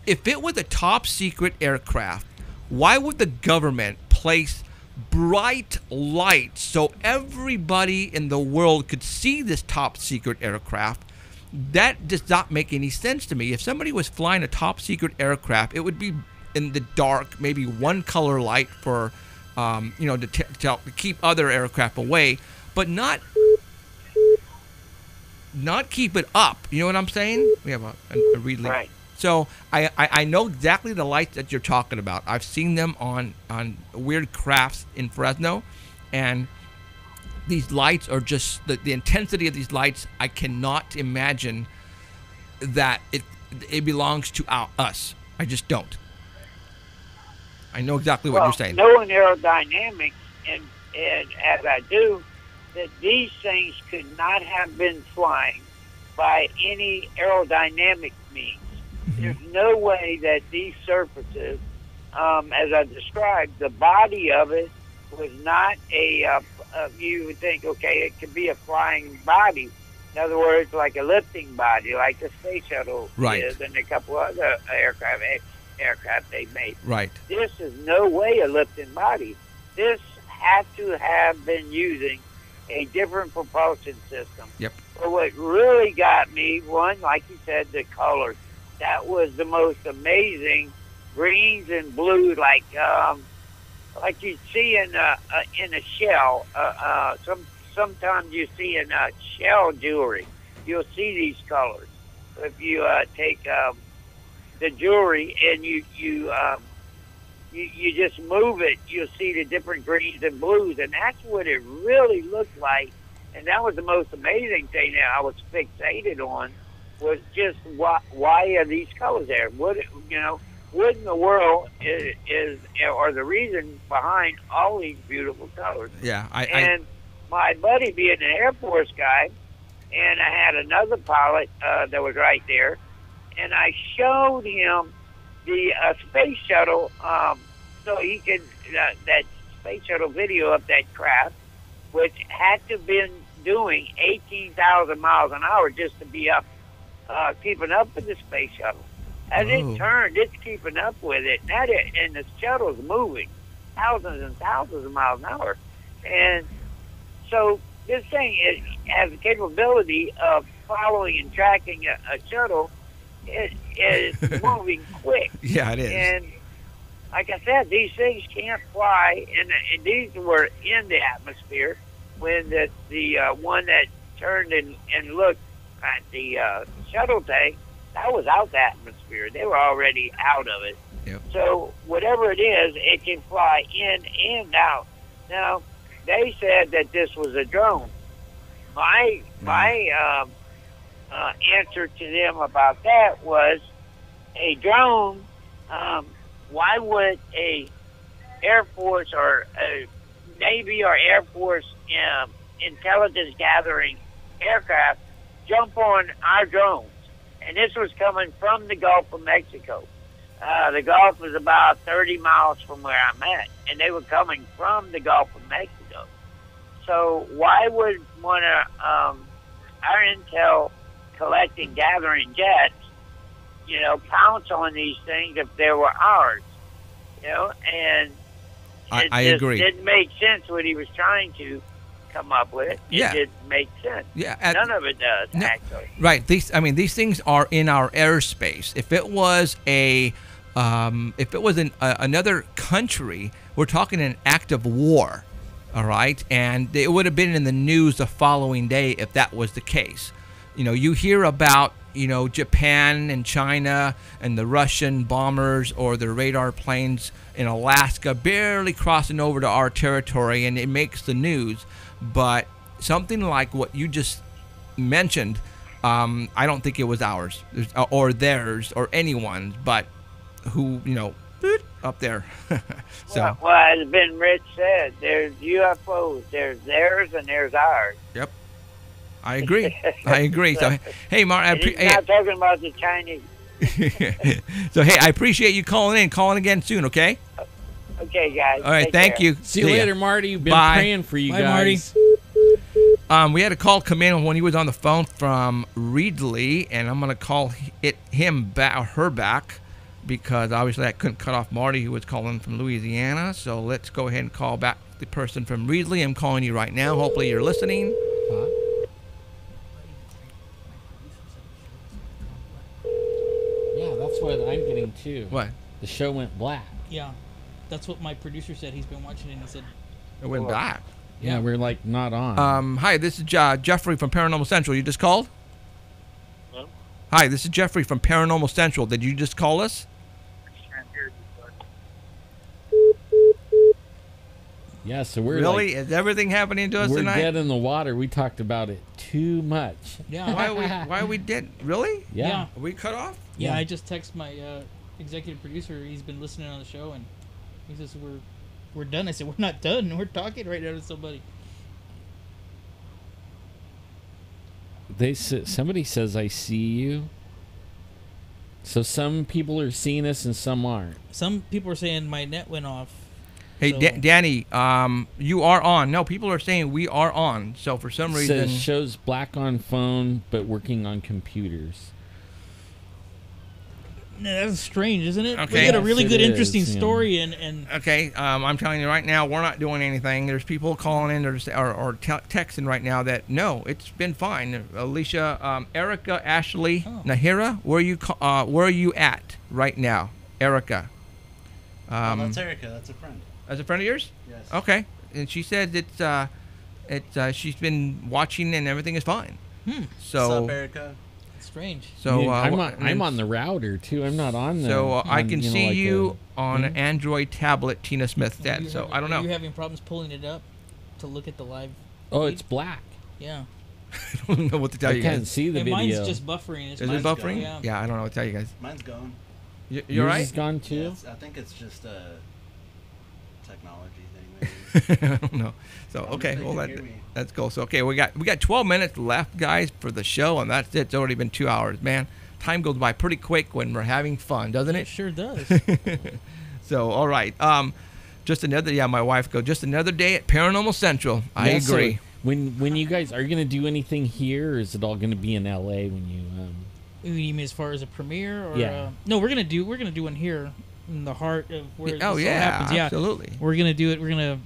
if it was a top secret aircraft, why would the government place bright lights so everybody in the world could see this top secret aircraft? That does not make any sense to me. If somebody was flying a top secret aircraft, it would be in the dark, maybe one color light for, to keep other aircraft away, but not keep it up. You know what I'm saying? We have a relay. Right. So I know exactly the lights that you're talking about. I've seen them on weird crafts in Fresno, and these lights are just the intensity of these lights. I cannot imagine that it belongs to us. I just don't. I know exactly what you're saying. Knowing aerodynamics, and as I do, that these things could not have been flying by any aerodynamic means. There's no way that these surfaces, as I described, the body of it was not you would think, okay, it could be a flying body. In other words, like a lifting body, like the space shuttle Right. is, and a couple other aircraft they made. Right. This is no way a lifting body. This had to have been using a different propulsion system. Yep. But what really got me, one, like you said, the colors. That was the most amazing greens and blues, like you see in a shell. Sometimes you see in shell jewelry, you'll see these colors. If you take the jewelry and you just move it, you'll see the different greens and blues, and that's what it really looked like. And that was the most amazing thing that I was fixated on, was just why are these colors there? What in the world is or the reason behind all these beautiful colors? Yeah. And my buddy, being an Air Force guy, and I had another pilot that was right there, and I showed him the space shuttle, so he could that space shuttle video of that craft, which had to have been doing 18,000 miles an hour just to be up, keeping up with the space shuttle. As it turned, it's keeping up with it, and the shuttle's moving thousands and thousands of miles an hour. And so this thing has the capability of following and tracking a shuttle. It is moving quick. Yeah, it is. And like I said, these things can't fly, and these were in the atmosphere when the one that turned and looked at the shuttle tank, that was out the atmosphere. They were already out of it. Yep. So whatever it is, it can fly in and out. Now, they said that this was a drone. My answer to them about that was, a drone, why would a Air Force or a Navy or Air Force intelligence gathering aircraft jump on our drones? And this was coming from the Gulf of Mexico. The Gulf was about 30 miles from where I'm at, and they were coming from the Gulf of Mexico. So why would one of our intel collecting, gathering jets, pounce on these things if they were ours? And I just agree. Didn't make sense what he was trying to come up with. It Yeah. didn't make sense. Yeah, None of it does, No. actually. Right. These things are in our airspace. If it was a if it was another country, we're talking an act of war, all right? And it would have been in the news the following day if that was the case. You know, you hear about, you know, Japan and China and the Russian bombers or the radar planes in Alaska barely crossing over to our territory, and it makes the news. But something like what you just mentioned, I don't think it was ours or theirs or anyone's, but who, you know, up there. So. Well, as been Rich said, there's UFOs. There's theirs and there's ours. Yep. I agree. I agree. So, hey, Mark. He's not talking about the Chinese. So, hey, I appreciate you calling in. Calling again soon, okay? Okay, guys. All right, thank you. See you later, Marty. Been Bye. praying for you Bye, guys. Marty. We had a call come in when he was on the phone from Reedley, and I'm going to call her back, because obviously I couldn't cut off Marty, who was calling from Louisiana. So let's go ahead and call back the person from Reedley. I'm calling you right now. Hopefully you're listening. Yeah, that's what I'm getting too. What? The show went black. Yeah, that's what my producer said. He's been watching it, and he said, It went black. Yeah, we're like not on. Hi, this is Jeffrey from Paranormal Central. You just called? Hello? Hi, this is Jeffrey from Paranormal Central. Did you just call us? Yeah, so we're Really? Is everything happening to us we're tonight? dead in the water. We talked about it too much. "Yeah, Why are we dead? Really? Yeah. Are we cut off? yeah." I just text my executive producer. He's been listening on the show, and he says we're done. I said, "We're not done. We're talking right now to somebody." Somebody says I see you. So some people are seeing us and some aren't. Some people are saying my net went off. Hey, So- Danny, you are on. No, people are saying we are on. So for some reason, Says shows black on phone but working on computers. No, that's strange, isn't it? Okay. We got a really Yes, good, it is, interesting yeah. story, and okay, I'm telling you right now, we're not doing anything. There's people calling in or texting right now that no, it's been fine. Alicia, Erica, Ashley, Nahira, where are you at right now, Erica? That's Erica. That's a friend. As a friend of yours? Yes. Okay, and she said she's been watching and everything is fine. So. What's up, Erica? it's strange. So Yeah, I'm on the router too. I'm not on the. So I on, can you know, see like you on thing. an Android tablet, Tina Smith said. So I don't know. Are you having problems pulling it up to look at the live? Oh, feed? it's black. Yeah. I don't know what to tell I you can't guys. see the And video. mine's just buffering. It's Is it Mine's buffering? gone. Yeah, I don't know what to tell you guys. Mine's gone. You're Yours right. is gone too. Yeah, I think it's just a technology thing. Maybe. I don't know. So As long okay, as they well can hear me. that's cool. So okay, we got 12 minutes left, guys, for the show, and that's it. It's already been 2 hours, man. Time goes by pretty quick when we're having fun, doesn't It it? sure does. So all right, just another. Yeah, my wife goes. Just another day at Paranormal Central. I Yeah, so agree. when you guys are you gonna do anything here, or is it all gonna be in LA when you? You mean as far as a premiere, or Yeah. no? We're gonna do one here in the heart of where this all yeah, happens. Yeah, absolutely. we're gonna do it. We're gonna,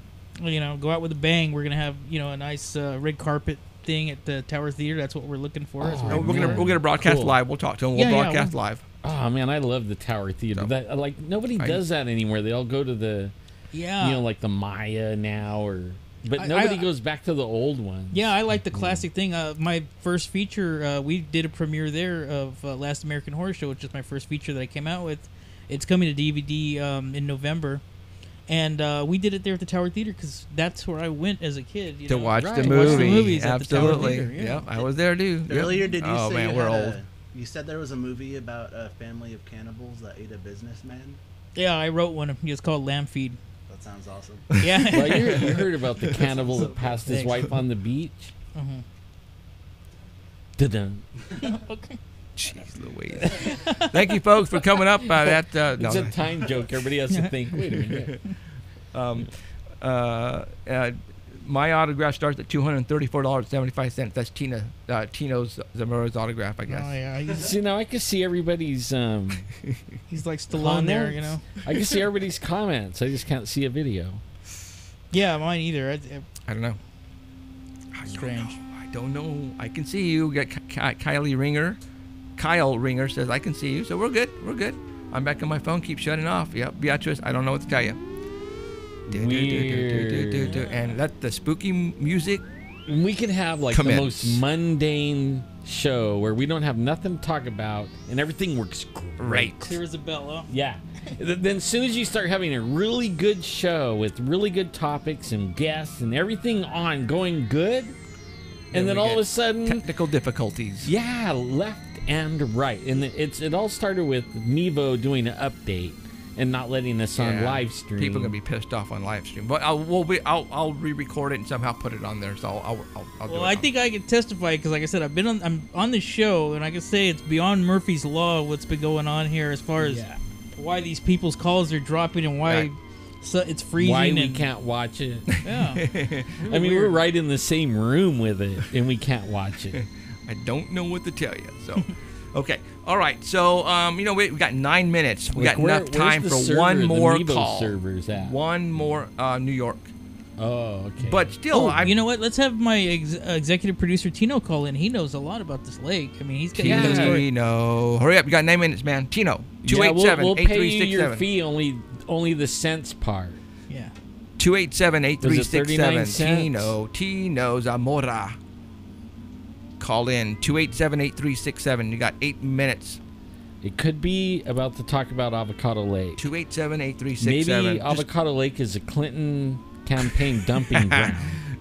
go out with a bang. We're gonna have a nice red carpet thing at the Tower Theater. That's what we're looking for. That's what Oh, We're man. gonna broadcast Cool. live. We'll talk to them. Yeah, We'll yeah, broadcast live. Oh man, I love the Tower Theater. So- That nobody does that anymore. They all go to the Yeah. like the Maya now, but I- nobody I- goes back to the old ones. Yeah, I like the classic thing. My first feature, we did a premiere there of Last American Horror Show, which is my first feature that I came out with. It's coming to DVD in November, and we did it there at the Tower Theater because that's where I went as a kid. To watch Right. the To watch the movie. movies at the Tower Absolutely. Theater, yeah. Yep, I was there too. Yep. Earlier, did you Oh say man, you we're had old. You said there was a movie about a family of cannibals that ate a businessman. Yeah, I wrote one. It's called Lamb Feed. That sounds awesome. Yeah. Well, you heard about the cannibal that passed his Thanks. wife on the beach? Mhm. Dun-dun. Okay. Jeez Louise. Thank you, folks, for coming up. It's a time joke. Everybody has to think. Wait a minute. My autograph starts at $234.75. That's Tino's Zamura's autograph, I guess. Oh yeah, See, now I can see everybody's. he's like Stallone there, comments. I can see everybody's comments. I just can't see a video. Yeah, mine either. I don't know. Strange. I don't know. I can see you. We got Kyle Ringer. Kyle Ringer says I can see you, so we're good. We're good. I'm back on my phone. Keep shutting off. Yep, Beatrice, I don't know what to tell you. Weird. And let the spooky music. We could have like Commence. the most mundane show where we don't have nothing to talk about and everything works great. Clear as a bell, huh? Yeah. Then as soon as you start having a really good show with really good topics and guests and everything on going good, and then we all get of a sudden, technical difficulties. yeah, left and right. And it all started with Mevo doing an update and not letting us on Yeah. live stream. People are gonna be pissed off on live stream, but I'll re-record it and somehow put it on there. So I'll do Well, it. I think I can testify because, like I said, I'm on the show, and I can say it's beyond Murphy's Law what's been going on here as far as Yeah. why these people's calls are dropping and why Right. it's freezing. Why we and, can't watch it. Yeah. I mean, we're right in the same room with it, and we can't watch it. I don't know what to tell you. So, okay, all right. So, we got 9 minutes. We Like, got enough time where's the for server, one the more Mevo call. servers at? One more, New York. Oh, okay. But still, Oh, you know what? Let's have my executive producer Tino call in. He knows a lot about this lake. I mean, he's got Yeah. the story. Tino, hurry up! You got 9 minutes, man. Tino, Yeah, we'll pay you your 287-8367. fee, only the cents part. Yeah. 287-8367. 39 cents? Tino Zamora. Call in 287-8367. You got 8 minutes. It could be about to talk about Avocado Lake. 287-8367. Maybe Just Avocado Lake is a Clinton campaign dumping ground.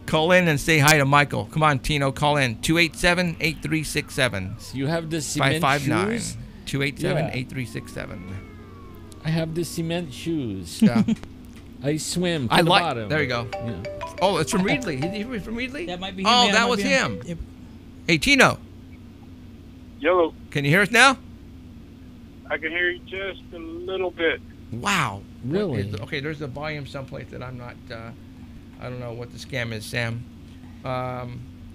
call in and say hi to Michael. Come on, Tino. Call in 287-8367. So you have the cement 559 shoes? 287-8367. I have the cement shoes. Yeah. I swim to I the like. bottom. There you go. Yeah. Oh, it's from Reedley. He was from Reedley? That might be him. Oh, yeah, that might was be him. Yep. Hey, Tino. Yellow, Can you hear us now? I can hear you just a little bit. Wow. Really? Okay, there's a volume someplace that I'm not. I don't know what the scam is, Sam. All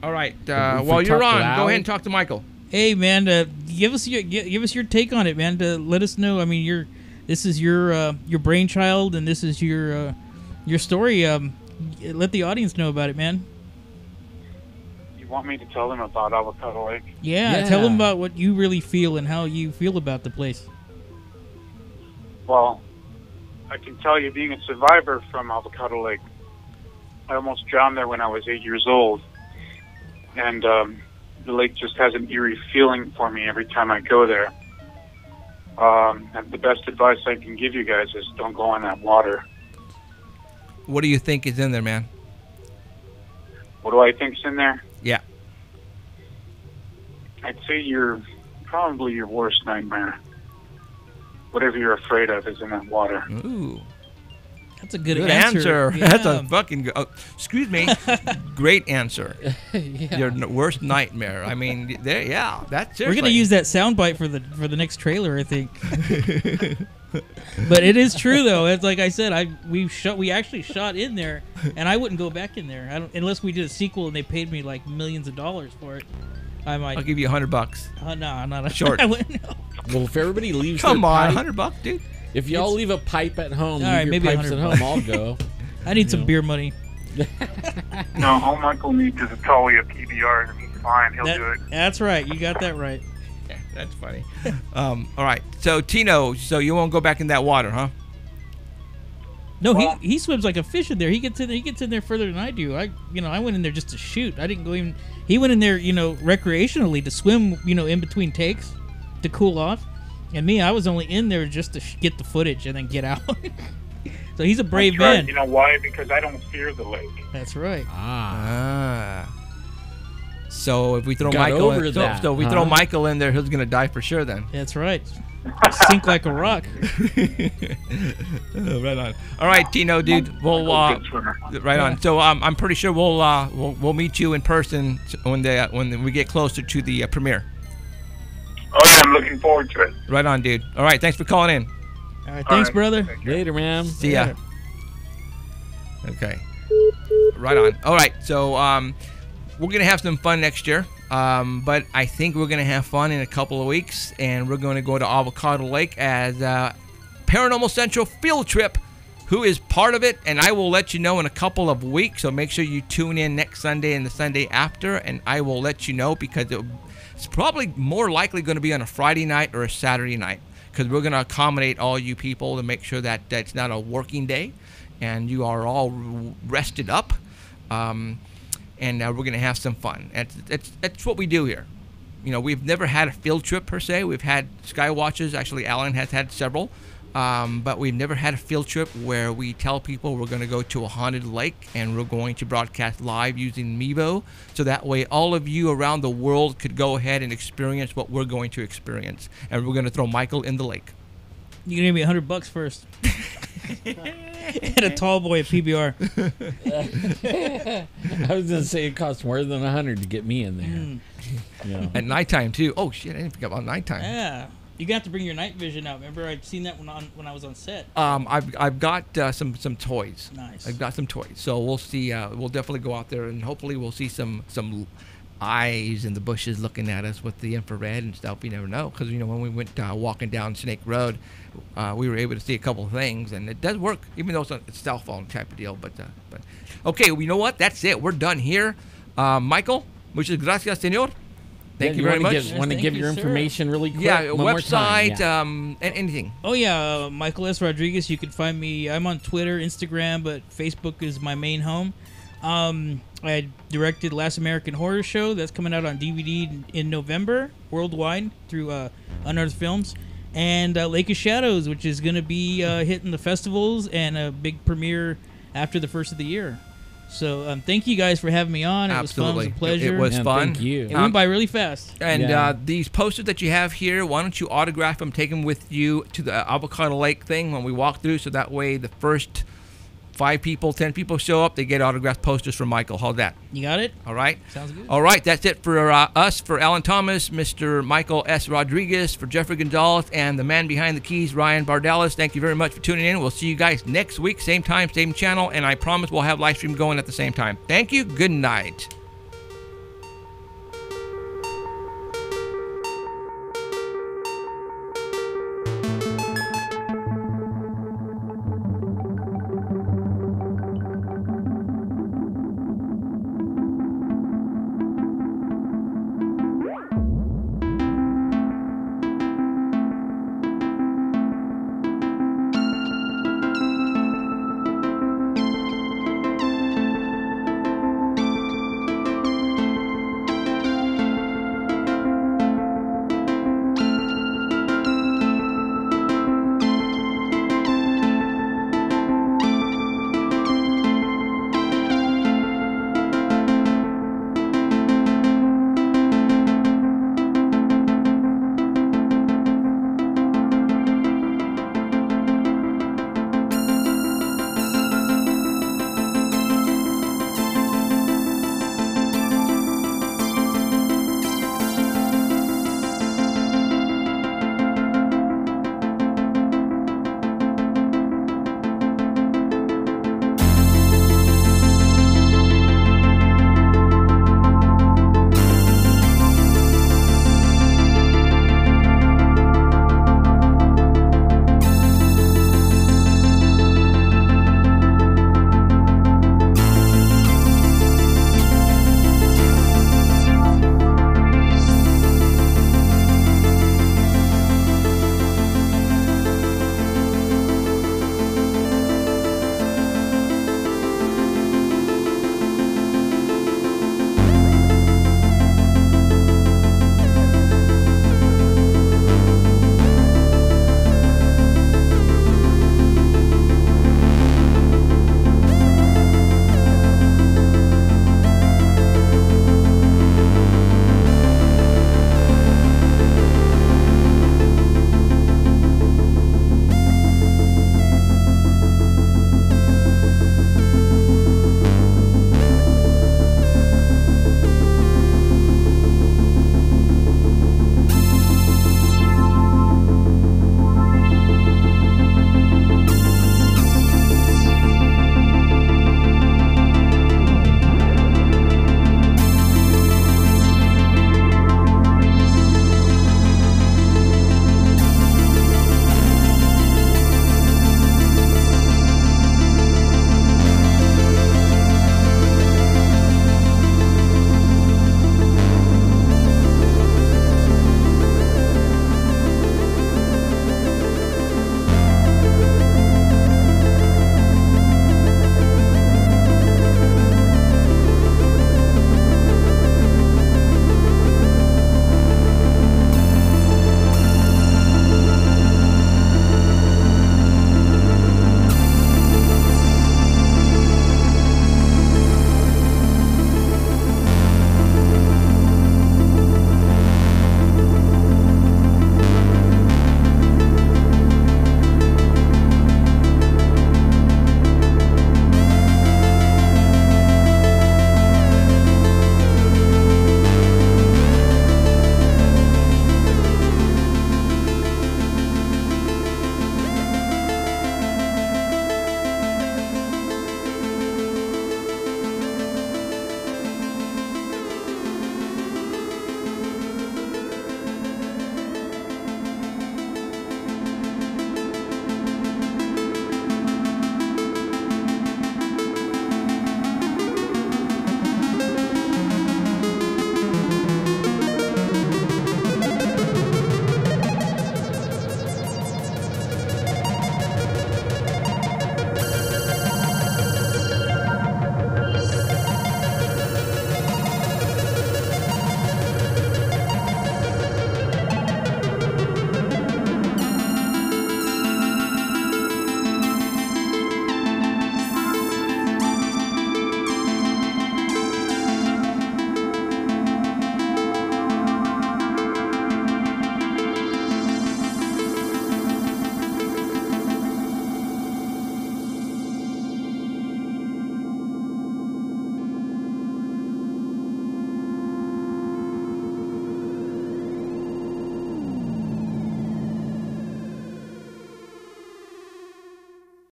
right. we While you're talk on, loud? go ahead and talk to Michael. Hey man, give us your take on it, man. To let us know. I mean, this is your brainchild, and this is your story. Let the audience know about it, man. You want me to tell them about Avocado Lake? Yeah, tell them about what you really feel and how you feel about the place. Well, I can tell you, being a survivor from Avocado Lake, I almost drowned there when I was 8 years old. And the lake just has an eerie feeling for me every time I go there. And the best advice I can give you guys is don't go in that water. What do you think is in there, man? What do I think's in there? Yeah. I'd say probably your worst nightmare. Whatever you're afraid of is in that water. Ooh. That's a good answer. Yeah. That's a fucking good. Oh, excuse me. Great anser. Yeah. Your worst nightmare. I mean, there. Yeah, that's. We're gonna use that soundbite for the next trailer, I think. But it is true though. It's like I said, we actually shot in there, and I wouldn't go back in there. Unless we did a sequel and they paid me like millions of dollars for it. I might. I'll give you $100. No, not a Short. I wouldn't. No. Well, if everybody leaves Come their on, pipe, $100, dude. if y'all leave a pipe at home, All leave right, your maybe pipes at $100. home, I'll go. I need some beer money. No, all Michael needs is a Tully, a PBR, and he's fine. He'll do it. That's right. You got that right. Yeah, that's funny. All right. So Tino, so you won't go back in that water, huh? No, Well- he swims like a fish in there. He gets in there further than I do. I went in there just to shoot. I didn't go even. He went in there, recreationally to swim, in between takes, to cool off. And me, I was only in there just to get the footage and then get out. So he's a brave That's right. man. You know why? Because I don't fear the lake. That's right. Ah. So if we throw Got Michael over in, that, so if we huh? throw Michael in there, he's gonna die for sure then. That's right. Sink like a rock. Right on. All right, Tino, dude. We'll Michael's a good swimmer. right on. So I'm pretty sure we'll meet you in person when we get closer to the premiere. Oh, yeah, I'm looking forward to it. Right on, dude. All right, thanks for calling in. All right, thanks, right. brother. Later, man. See ya. Okay. Right on. All right. So we're gonna have some fun next year. But I think we're gonna have fun in a couple of weeks, and we're gonna go to Avocado Lake as a Paranormal Central field trip. Who is part of it? And I will let you know in a couple of weeks. So make sure you tune in next Sunday and the Sunday after, and I will let you know because it's probably more likely going to be on a Friday night or a Saturday night. because we're going to accommodate all you people to make sure that it's not a working day and you are all rested up. And we're going to have some fun. It's what we do here. You know, we've never had a field trip per se. We've had sky watches. Actually, Alan has had several. But we've never had a field trip where we tell people we're going to go to a haunted lake and we're going to broadcast live using Mevo. So that way all of you around the world could go ahead and experience what we're going to experience. And we're going to throw Michael in the lake. You're going to give me $100 first. And a tall boy at PBR. I was gonna say it costs more than $100 to get me in there. Yeah. At nighttime too. Oh shit! I didn't think about nighttime. Yeah, you're gonna have to bring your night vision out. Remember, I'd seen that when I was on set. I've got some toys. Nice. I've got some toys. So we'll see. We'll definitely go out there and hopefully we'll see some eyes in the bushes looking at us with the infrared and stuff. You never know, because you know when we went walking down Snake Road, we were able to see a couple of things, and it does work, even though it's a cell phone type of deal. But okay, well, you know what? That's it. We're done here. Michael, muchas gracias, señor. Thank you very much. Want to give your information really quick? Yeah, one more time. website, and anything. Oh yeah, Michael S. Rodriguez. You can find me. I'm on Twitter, Instagram, but Facebook is my main home. I directed Last American Horror Show. That's coming out on DVD in November worldwide through Unearthed Films. And Lake of Shadows, which is going to be hitting the festivals and a big premiere after the first of the year. So thank you guys for having me on. It Absolutely. was fun. It was a pleasure. It was fun. Thank you. It went by really fast. And these posters that you have here, why don't you autograph them, take them with you to the Avocado Lake thing when we walk through, so that way the first 5 people, 10 people show up, they get autographed posters from Michael. How's that? You got it? All right. Sounds good. All right, that's it for us, for Alan Thomas, Mr. Michael S. Rodriguez, for Jeffrey Gonzalez, and the man behind the keys, Ryan Bardalis. Thank you very much for tuning in. We'll see you guys next week, same time, same channel, and I promise we'll have live stream going at the same time. Thank you. Good night.